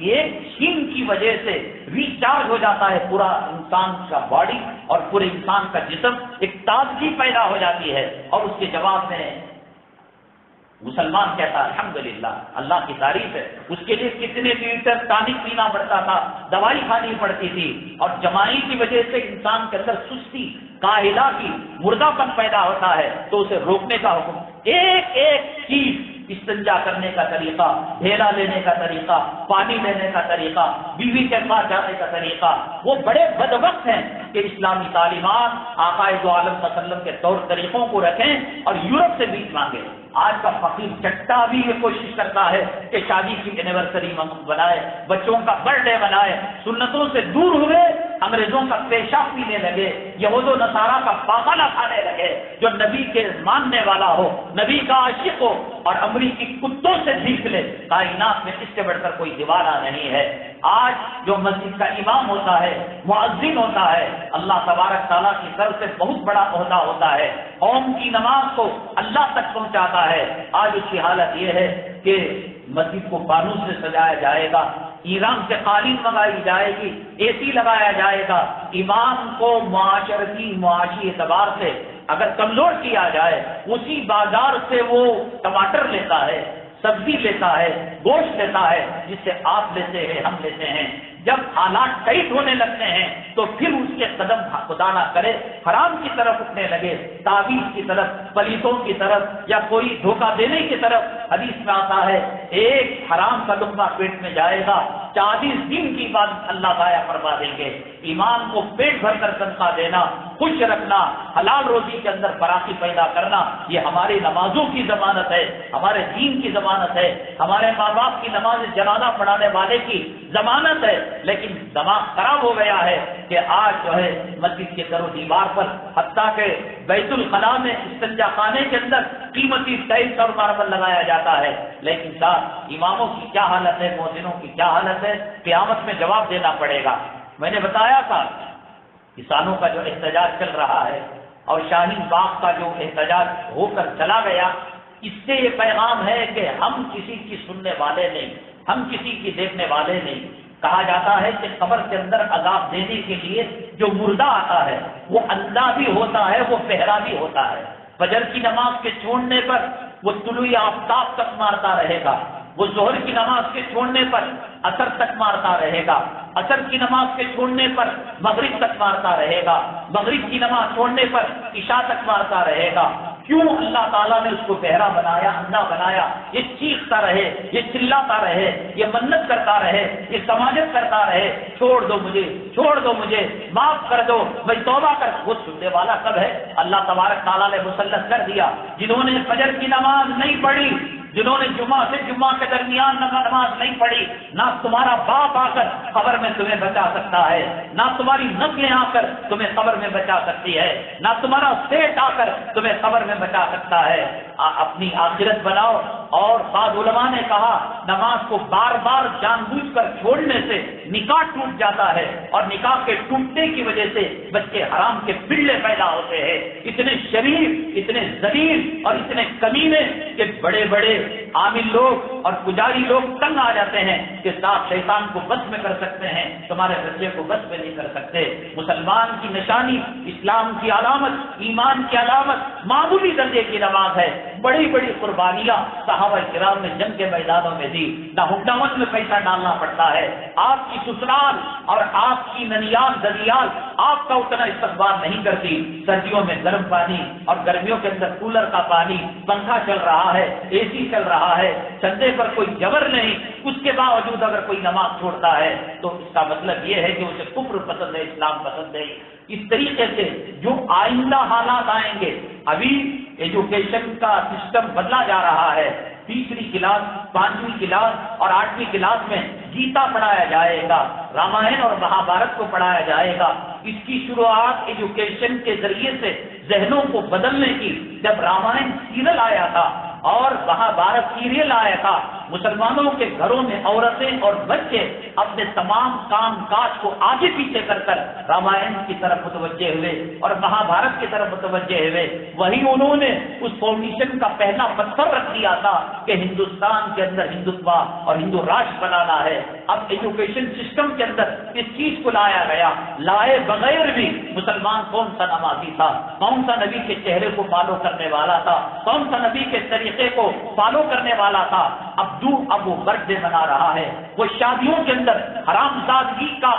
ایک چھین کی وجہ سے ریچارج ہو جاتا ہے پورا انسان کا باڈی اور پورے انسان کا جسم، ایک تازگی پیدا ہو جاتی ہے۔ اور اس کے جواب میں مسلمان کہتا ہے الحمدللہ، اللہ کی تعریف ہے، اس کے لیے کتنے لیٹر ٹانک پینا پڑتا تھا، دوائی کھانی پڑتی تھی، اور جمائی کی وجہ سے انسان کے اندر سستی، کاہلا کی، مردہ پن پیدا ہوتا ہے، تو اسے روکنے کا حکم۔ ایک ایک چیز، استنجا کرنے کا طریقہ، ڈھیلا لینے کا طریقہ، پانی لینے کا طریقہ، بیوی کے پاس جانے کا طریقہ، وہ بڑے بدبخت ہیں کہ اسلامی تعلیمات آقا دو عالم صلی اللہ علیہ وسلم کے طور طریقوں کو رکھیں اور یورپ سے بیچ مانگے۔ آج کا فقیر چٹا بھی یہ کوشش کرتا ہے کہ شادی کی اینیورسری بنائے، بچوں کا برتھ ڈے بنائے، سنتوں سے دور ہوئے، انگریزوں کا پیشاب پینے لگے، یہود و نصارہ کا پاخانہ کھانے لگے۔ جو نبی کے ماننے والا ہو، نبی کا عاشق ہو اور امریکی کتوں سے سیکھ لے، کائنات میں اس سے بڑھ کر کوئی دیوانہ نہیں ہے۔ آج جو مسجد کا امام ہوتا ہے، مؤذن ہوتا ہے، اللہ تبارک تعالیٰ کی طرف سے بہت بڑا عہدہ ہوتا ہے، قوم کی نماز کو اللہ تک پہنچاتا ہے۔ آج اس کی حالت یہ ہے کہ مسجد کو فانوس سے سجایا جائے گا، ایران سے قالین منگائی جائے گی، اے سی لگایا جائے گا۔ امام کو معاشی اعتبار سے اگر کمزور کیا جائے، اسی بازار سے وہ ٹماٹر لیتا ہے، سبزی لیتا ہے، گوشت لیتا ہے، جس سے آپ لیتے ہیں، ہم لیتے ہیں۔ جب حالات ٹائٹ ہونے لگتے ہیں تو پھر اس کے قدم خدا نہ کرے حرام کی طرف اٹھنے لگے، تعویذ کی طرف، پلیتوں کی طرف، یا کوئی دھوکہ دینے کی طرف۔ حدیث میں آتا ہے ایک حرام کا لقمہ پیٹ میں جائے گا، 40 دن کی بعد اللہ ضائع فرما دیں گے۔ ایمان کو پیٹ بھر کر تنخواہ دینا خوش رکھنا، حلال روزی کے اندر فراخی پیدا کرنا، یہ ہماری نمازوں کی ضمانت ہے، ہمارے دین کی ضمانت ہے، ہمارے ماں باپ کی نماز جنازہ پڑھانے والے کی ضمانت ہے۔ لیکن دماغ خراب ہو گیا ہے کہ آج جو ہے مسجد کے در و دیوار پر، حتیٰ کہ بیت الخلاء میں استنجا خانے کے اندر قیمتی ٹائلس اور ماربل لگایا جاتا ہے، لیکن ساتھ اماموں کی کیا حالت ہے، مؤذنوں کی کیا حالت ہے، قیامت میں جواب دینا پڑے گا۔ میں نے بتایا تھا کسانوں کا جو احتجاج چل رہا ہے اور شاہین باغ کا جو احتجاج ہو کر چلا گیا، اس سے یہ پیغام ہے کہ ہم کسی کی سننے والے نہیں، ہم کسی کی دیکھنے والے نہیں۔ کہا جاتا ہے کہ قبر کے اندر عذاب دینے کے لیے جو مردہ آتا ہے وہ اندھا بھی ہوتا ہے، وہ بہرا بھی ہوتا ہے۔ فجر کی نماز کے چھوڑنے پر وہ طلوع آفتاب تک مارتا رہے گا، وہ ظہر کی نماز کے چھوڑنے پر عصر تک مارتا رہے گا، عصر کی نماز کے چھوڑنے پر مغرب تک مارتا رہے گا، مغرب کی نماز چھوڑنے پر عشاء تک مارتا رہے گا۔ کیوں اللہ تعالیٰ نے اس کو بہرا بنایا، اندھا بنایا؟ یہ چیختا رہے، یہ چلاتا رہے، یہ منت کرتا رہے، یہ سماجت کرتا رہے، چھوڑ دو مجھے، چھوڑ دو مجھے، معاف کر دو، میں توبہ کر۔ وہ سننے والا کب ہے؟ اللہ تبارک تعالیٰ نے مسلط کر دیا۔ جنہوں نے فجر کی نماز نہیں پڑھی، جنہوں نے جمعہ سے جمعہ کے درمیان نماز نہیں پڑھی، نہ تمہارا باپ آ کر قبر میں تمہیں بچا سکتا ہے، نہ تمہاری نسلیں آ کر تمہیں قبر میں بچا سکتی ہے، نہ تمہارا سیٹ آ کر تمہیں قبر میں بچا سکتا ہے۔ اپنی آخرت بناؤ۔ اور بعض علماء نے کہا نماز کو بار بار جان بوجھ کر چھوڑنے سے نکاح ٹوٹ جاتا ہے، اور نکاح کے ٹوٹنے کی وجہ سے بچے حرام کے پلے پیدا ہوتے ہیں۔ اتنے شریر، اتنے ذلیل اور اتنے کمینے کہ بڑے بڑے عامل لوگ اور پجاری لوگ تنگ آ جاتے ہیں کہ صاحب شیطان کو بس میں کر سکتے ہیں، تمہارے بچے کو بس میں نہیں کر سکتے۔ مسلمان کی نشانی، اسلام کی علامت، ایمان کی علامت معمولی درجے کی نماز ہے۔ بڑی بڑی قربانیاں صحابہ کرام نے جنگ کے میدانوں میں دی، نہ ہنڈامت میں پیسہ ڈالنا پڑتا ہے۔ آپ کی سسرال اور آپ کی ننیال ددیال آپ کا اتنا استقبال نہیں کرتی۔ سردیوں میں گرم پانی اور گرمیوں کے اندر کولر کا پانی، پنکھا چل رہا ہے، اے سی چل رہا ہے، چندے پر کوئی جبر نہیں، اس کے باوجود اگر کوئی نماز چھوڑتا ہے تو اس کا مطلب یہ ہے کہ اسے کفر پسند ہے، اسلام پسند ہے۔ اس طریقے سے جو آئندہ حالات آئیں گے، ابھی ایجوکیشن کا سسٹم بدلا جا رہا ہے۔ تیسری کلاس، 5ویں کلاس اور 8ویں کلاس میں گیتا پڑھایا جائے گا، رامائن اور مہابھارت کو پڑھایا جائے گا۔ اس کی شروعات ایجوکیشن کے ذریعے سے ذہنوں کو بدلنے کی، جب رامائن سیریل آیا تھا اور مہابھارت سیریل آیا تھا، مسلمانوں کے گھروں میں عورتیں اور بچے اپنے تمام کام کاج کو آگے پیچھے کر کر رامائن کی طرف متوجہ ہوئے اور مہابھارت کی طرف متوجہ ہوئے۔ وہی انہوں نے اس فاؤنڈیشن کا پہلا پتھر رکھ دیا تھا کہ ہندوستان کے اندر ہندوتوا اور ہندو راشٹر بنانا ہے۔ اب ایجوکیشن سسٹم کے اندر اس چیز کو لایا گیا، لائے بغیر بھی مسلمان کون سا نمازی تھا، کون سا نبی کے چہرے کو فالو کرنے والا تھا، کون سا نبی کے طریقے کو فالو کرنے والا تھا۔ اب وہ برتھ ڈے بنا رہا ہے، وہ شادیوں کے اندر حرام زادگی کا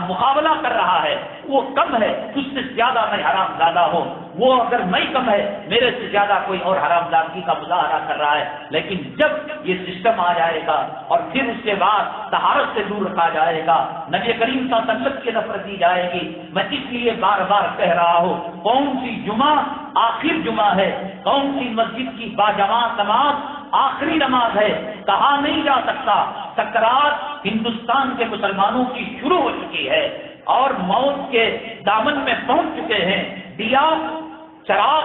مقابلہ کر رہا ہے۔ وہ کم ہے، اس سے زیادہ میں حرام زادہ ہوں، وہ اگر میں کم ہے میرے سے زیادہ کوئی اور حرام زادگی کا مظاہرہ کر رہا ہے۔ لیکن جب یہ سسٹم آ جائے گا اور پھر اس کے بعد طہارت سے دور رکھا جائے گا، نبی کریم صلی اللہ علیہ وسلم کی نفرت دی جائے گی۔ میں اس لیے بار بار کہہ رہا ہوں، کون سی جمعہ آخر جمعہ ہے، کون سی مسجد کی باجماعت نماز آخری نماز ہے، کہا نہیں جا سکتا۔ سکرات ہندوستان کے مسلمانوں کی شروع ہو چکی ہے اور موت کے دامن میں پہنچ چکے ہیں۔ دیا چراغ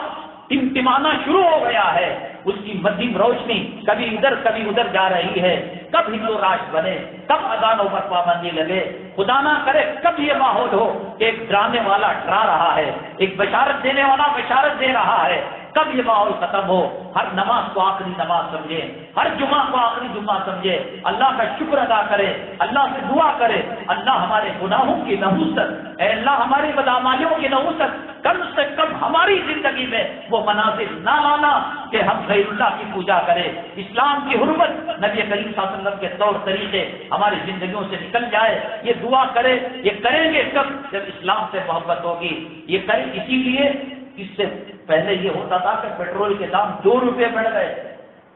ٹمٹمانا شروع ہو گیا ہے، اس کی مدھم روشنی کبھی ادھر کبھی ادھر جا رہی ہے۔ کب ہندو راشٹر بنے، کب اذانوں پر پابندی لگے، خدا نہ کرے کب یہ ماحول ہو کہ ایک ڈرانے والا ڈرا رہا ہے، ایک بشارت دینے والا بشارت دے رہا ہے، کب یہ ماحول ختم ہو۔ ہر نماز کو آخری نماز سمجھے، ہر جمعہ کو آخری جمعہ سمجھے، اللہ کا شکر ادا کرے، اللہ سے دعا کرے، اللہ ہمارے گناہوں کی نحوست، اے اللہ ہماری بدعمالیوں کی نحوست کم سے کم ہماری زندگی میں وہ مناظر نہ لانا کہ ہم غیر اللہ کی پوجا کریں۔ اسلام کی حرمت، نبی کریم صلی اللہ علیہ وسلم کے طور طریقے ہماری زندگیوں سے نکل جائے، یہ دعا کرے۔ یہ کریں گے کب؟ جب اسلام سے محبت ہوگی۔ یہ کریں اسی لیے، اس سے پہلے یہ ہوتا تھا کہ پیٹرول کے دام 2 روپے بڑھ گئے،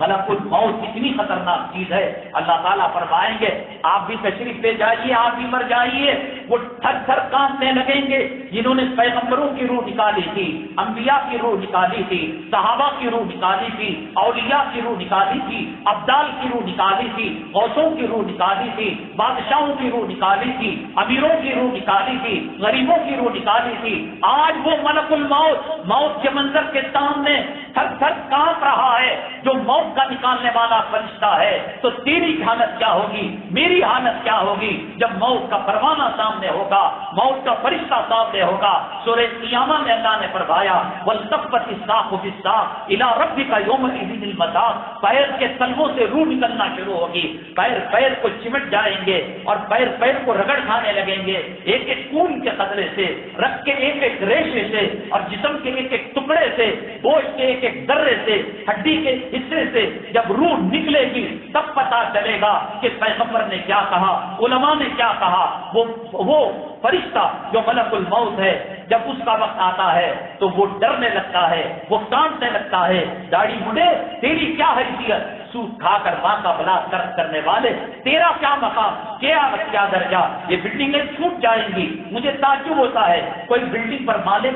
ملک الموت اتنی خطرناک چیز ہے، اللہ تعالیٰ فرمائیں گے آپ بھی تشریف لے جائیے، آپ بھی مر جائیے، وہ تھر تھر کانپنے لگیں گے جنہوں نے پیغمبروں کی روح نکالی تھی، انبیاء کی روح نکالی تھی، صحابہ کی روح نکالی تھی، اولیاء کی روح نکالی تھی، ابدال کی روح نکالی تھی، غوثوں کی روح نکالی تھی، بادشاہوں کی روح نکالی تھی، امیروں کی روح نکالی تھی، غریبوں کی روح نکالی تھی۔ آج وہ ملک الموت موت کے منظر کے سامنے تھر تھر کانپ رہا ہے، جو موت کا نکالنے والا فرشتہ ہے، تو تیری حالت کیا ہوگی، میری حالت کیا ہوگی جب موت کا پروانہ سامنے ہوگا، موت کا فرشتہ سامنے ہوگا۔ سورہ قیامہ میں اللہ نے فرمایا والتفت الساق بالساق الی ربک یومئذ المساق، پیر کے تلووں سے روح نکلنا شروع ہوگی، پیر پیر کو چمٹ جائیں گے اور پیر پیر کو رگڑ کھانے لگیں گے، ایک ایک خون کے قطرے سے، رگ کے ایک ایک ریشے سے اور جسم کے ایک ایک ٹکڑے سے، گوشت کے ایک ایک درے سے، ہڈی کے حصے سے جب روح نکلے گی تب پتا چلے گا کہ پیغمبر نے کیا کہا، علماء نے کیا کہا۔ وہ فرشتہ جو ملک الموت ہے جب اس کا وقت آتا ہے تو وہ ڈرنے لگتا ہے، وہ کانپنے لگتا ہے، داڑھی مڈے تیری کیا حیثیت، سود کھا کر ماں کا بلاکار کرنے والے تیرا کیا مقام، کیا درجہ، یہ بلڈنگیں چھوٹ جائیں گی۔ مجھے تعجب ہوتا ہے کوئی بلڈنگ پر مالے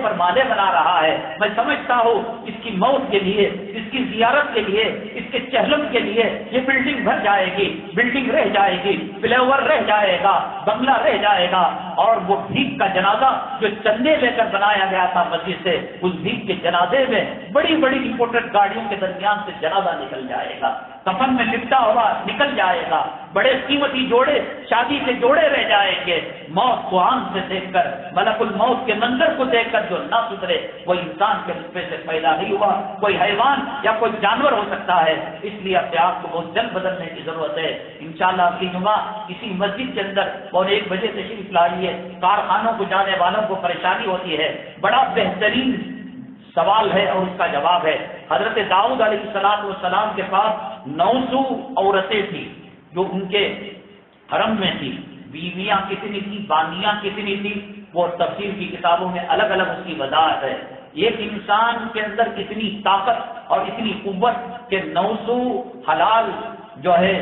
بنا رہا ہے، میں سمجھتا ہوں اس کی موت کے لیے، اس کی زیارت کے لیے، اس کے چہلم کے لیے یہ بلڈنگ بھر جائے گی، بلڈنگ رہ جائے گی، فلائی اوور رہ جائے گا، بنگلہ رہ جائے گا، اور وہ بھیک کا جنازہ جو چندے لے کر بنایا گیا تھا مسجد سے، اس بھیک کے جنازے میں بڑی بڑی امپورٹڈ گاڑیوں کے درمیان سے جنازہ نکل جائے گا، کفن میں لپٹا ہوا نکل جائے گا، بڑے قیمتی جوڑے، شادی کے جوڑے رہ جائیں گے۔ موت کو آنکھ سے دیکھ کر، ملک الموت کے منظر کو دیکھ کر جو نہ سدھرے وہ انسان کے نطفے سے پیدا نہیں ہوا، کوئی حیوان یا کوئی جانور ہو سکتا ہے۔ اس لیے اپنے آپ کو بہت جلد بدلنے کی ضرورت ہے۔ انشاءاللہ اگلی جمعہ کسی مسجد کے اندر 1:15 تشریف لائیے۔ کارخانوں کو جانے والوں کو پریشانی ہوتی ہے، بڑا بہترین سوال ہے اور اس کا جواب ہے۔ حضرت داؤد علیہ السلام کے پاس 900 عورتیں تھیں جو ان کے حرم میں تھی، بیویاں کتنی تھی، بانیاں کتنی تھی، وہ تفسیر کی کتابوں میں الگ الگ اس کی وضاحت ہے۔ ایک انسان کے اندر اتنی طاقت اور اتنی قوت کہ 900 حلال جو ہے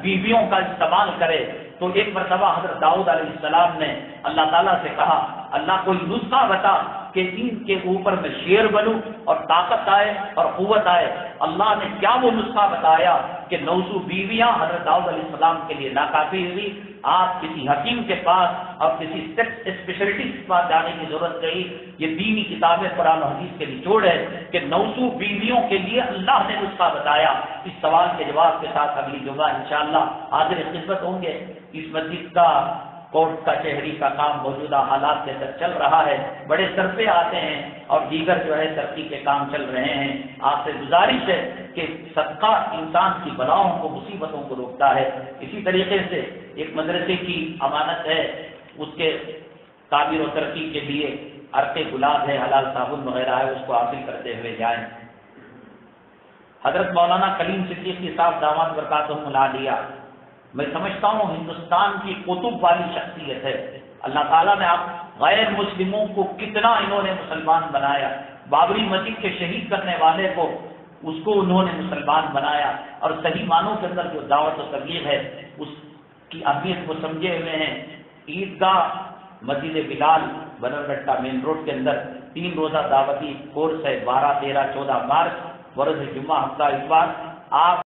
بیویوں کا استعمال کرے۔ تو ایک مرتبہ حضرت داؤد علیہ السلام نے اللہ تعالیٰ سے کہا اللہ کوئی نسخہ بتا کہ ان کے اوپر میں شیر بنوں اور طاقت آئے اور قوت آئے۔ اللہ نے کیا وہ نسخہ بتایا کہ 900 بیویاں حضرت داؤد علیہ السلام کے لیے ناکافی ہوئی۔ آپ کسی حکیم کے پاس اور کسی سیکس اسپیشلٹسٹ کے پاس جانے کی ضرورت نہیں۔ یہ دینی کتابیں قرآن و حدیث کے نچوڑ ہے کہ 900 بیویوں کے لیے اللہ نے نسخہ بتایا۔ اس سوال کے جواب کے ساتھ اگلی جمعہ انشاءاللہ حاضر خدمت ہوں گے۔ اس مسجد کا کورٹ کا چہری کا کام موجودہ حالات کے اندر چل رہا ہے، بڑے سرپے آتے ہیں اور دیگر جو ہے ترقی کے کام چل رہے ہیں۔ آپ سے گزارش ہے کہ صدقہ انسان کی بلاؤں کو، مصیبتوں کو روکتا ہے۔ اسی طریقے سے ایک مدرسے کی امانت ہے، اس کے تعمیر و ترقی کے لیے عرق گلاب ہے، حلال صابن وغیرہ ہے، اس کو حاصل کرتے ہوئے جائیں۔ حضرت مولانا کلیم صدیقی صاحب داماد برکاتہم العالیہ، میں سمجھتا ہوں ہندوستان کی قطب والی شخصیت ہے۔ اللہ تعالیٰ نے آپ غیر مسلموں کو کتنا انہوں نے مسلمان بنایا، بابری مسجد کے شہید کرنے والے کو اس کو انہوں نے مسلمان بنایا، اور صحیح معنوں کے اندر جو دعوت و تبلیغ ہے اس کی اہمیت کو سمجھے ہوئے ہیں۔ عیدگاہ مسجد بلال بنرگٹہ مین روڈ کے اندر 3 روزہ دعوتی کورس ہے، 12، 13، 14 مارچ، برس جمعہ ہفتہ اتوار۔ آپ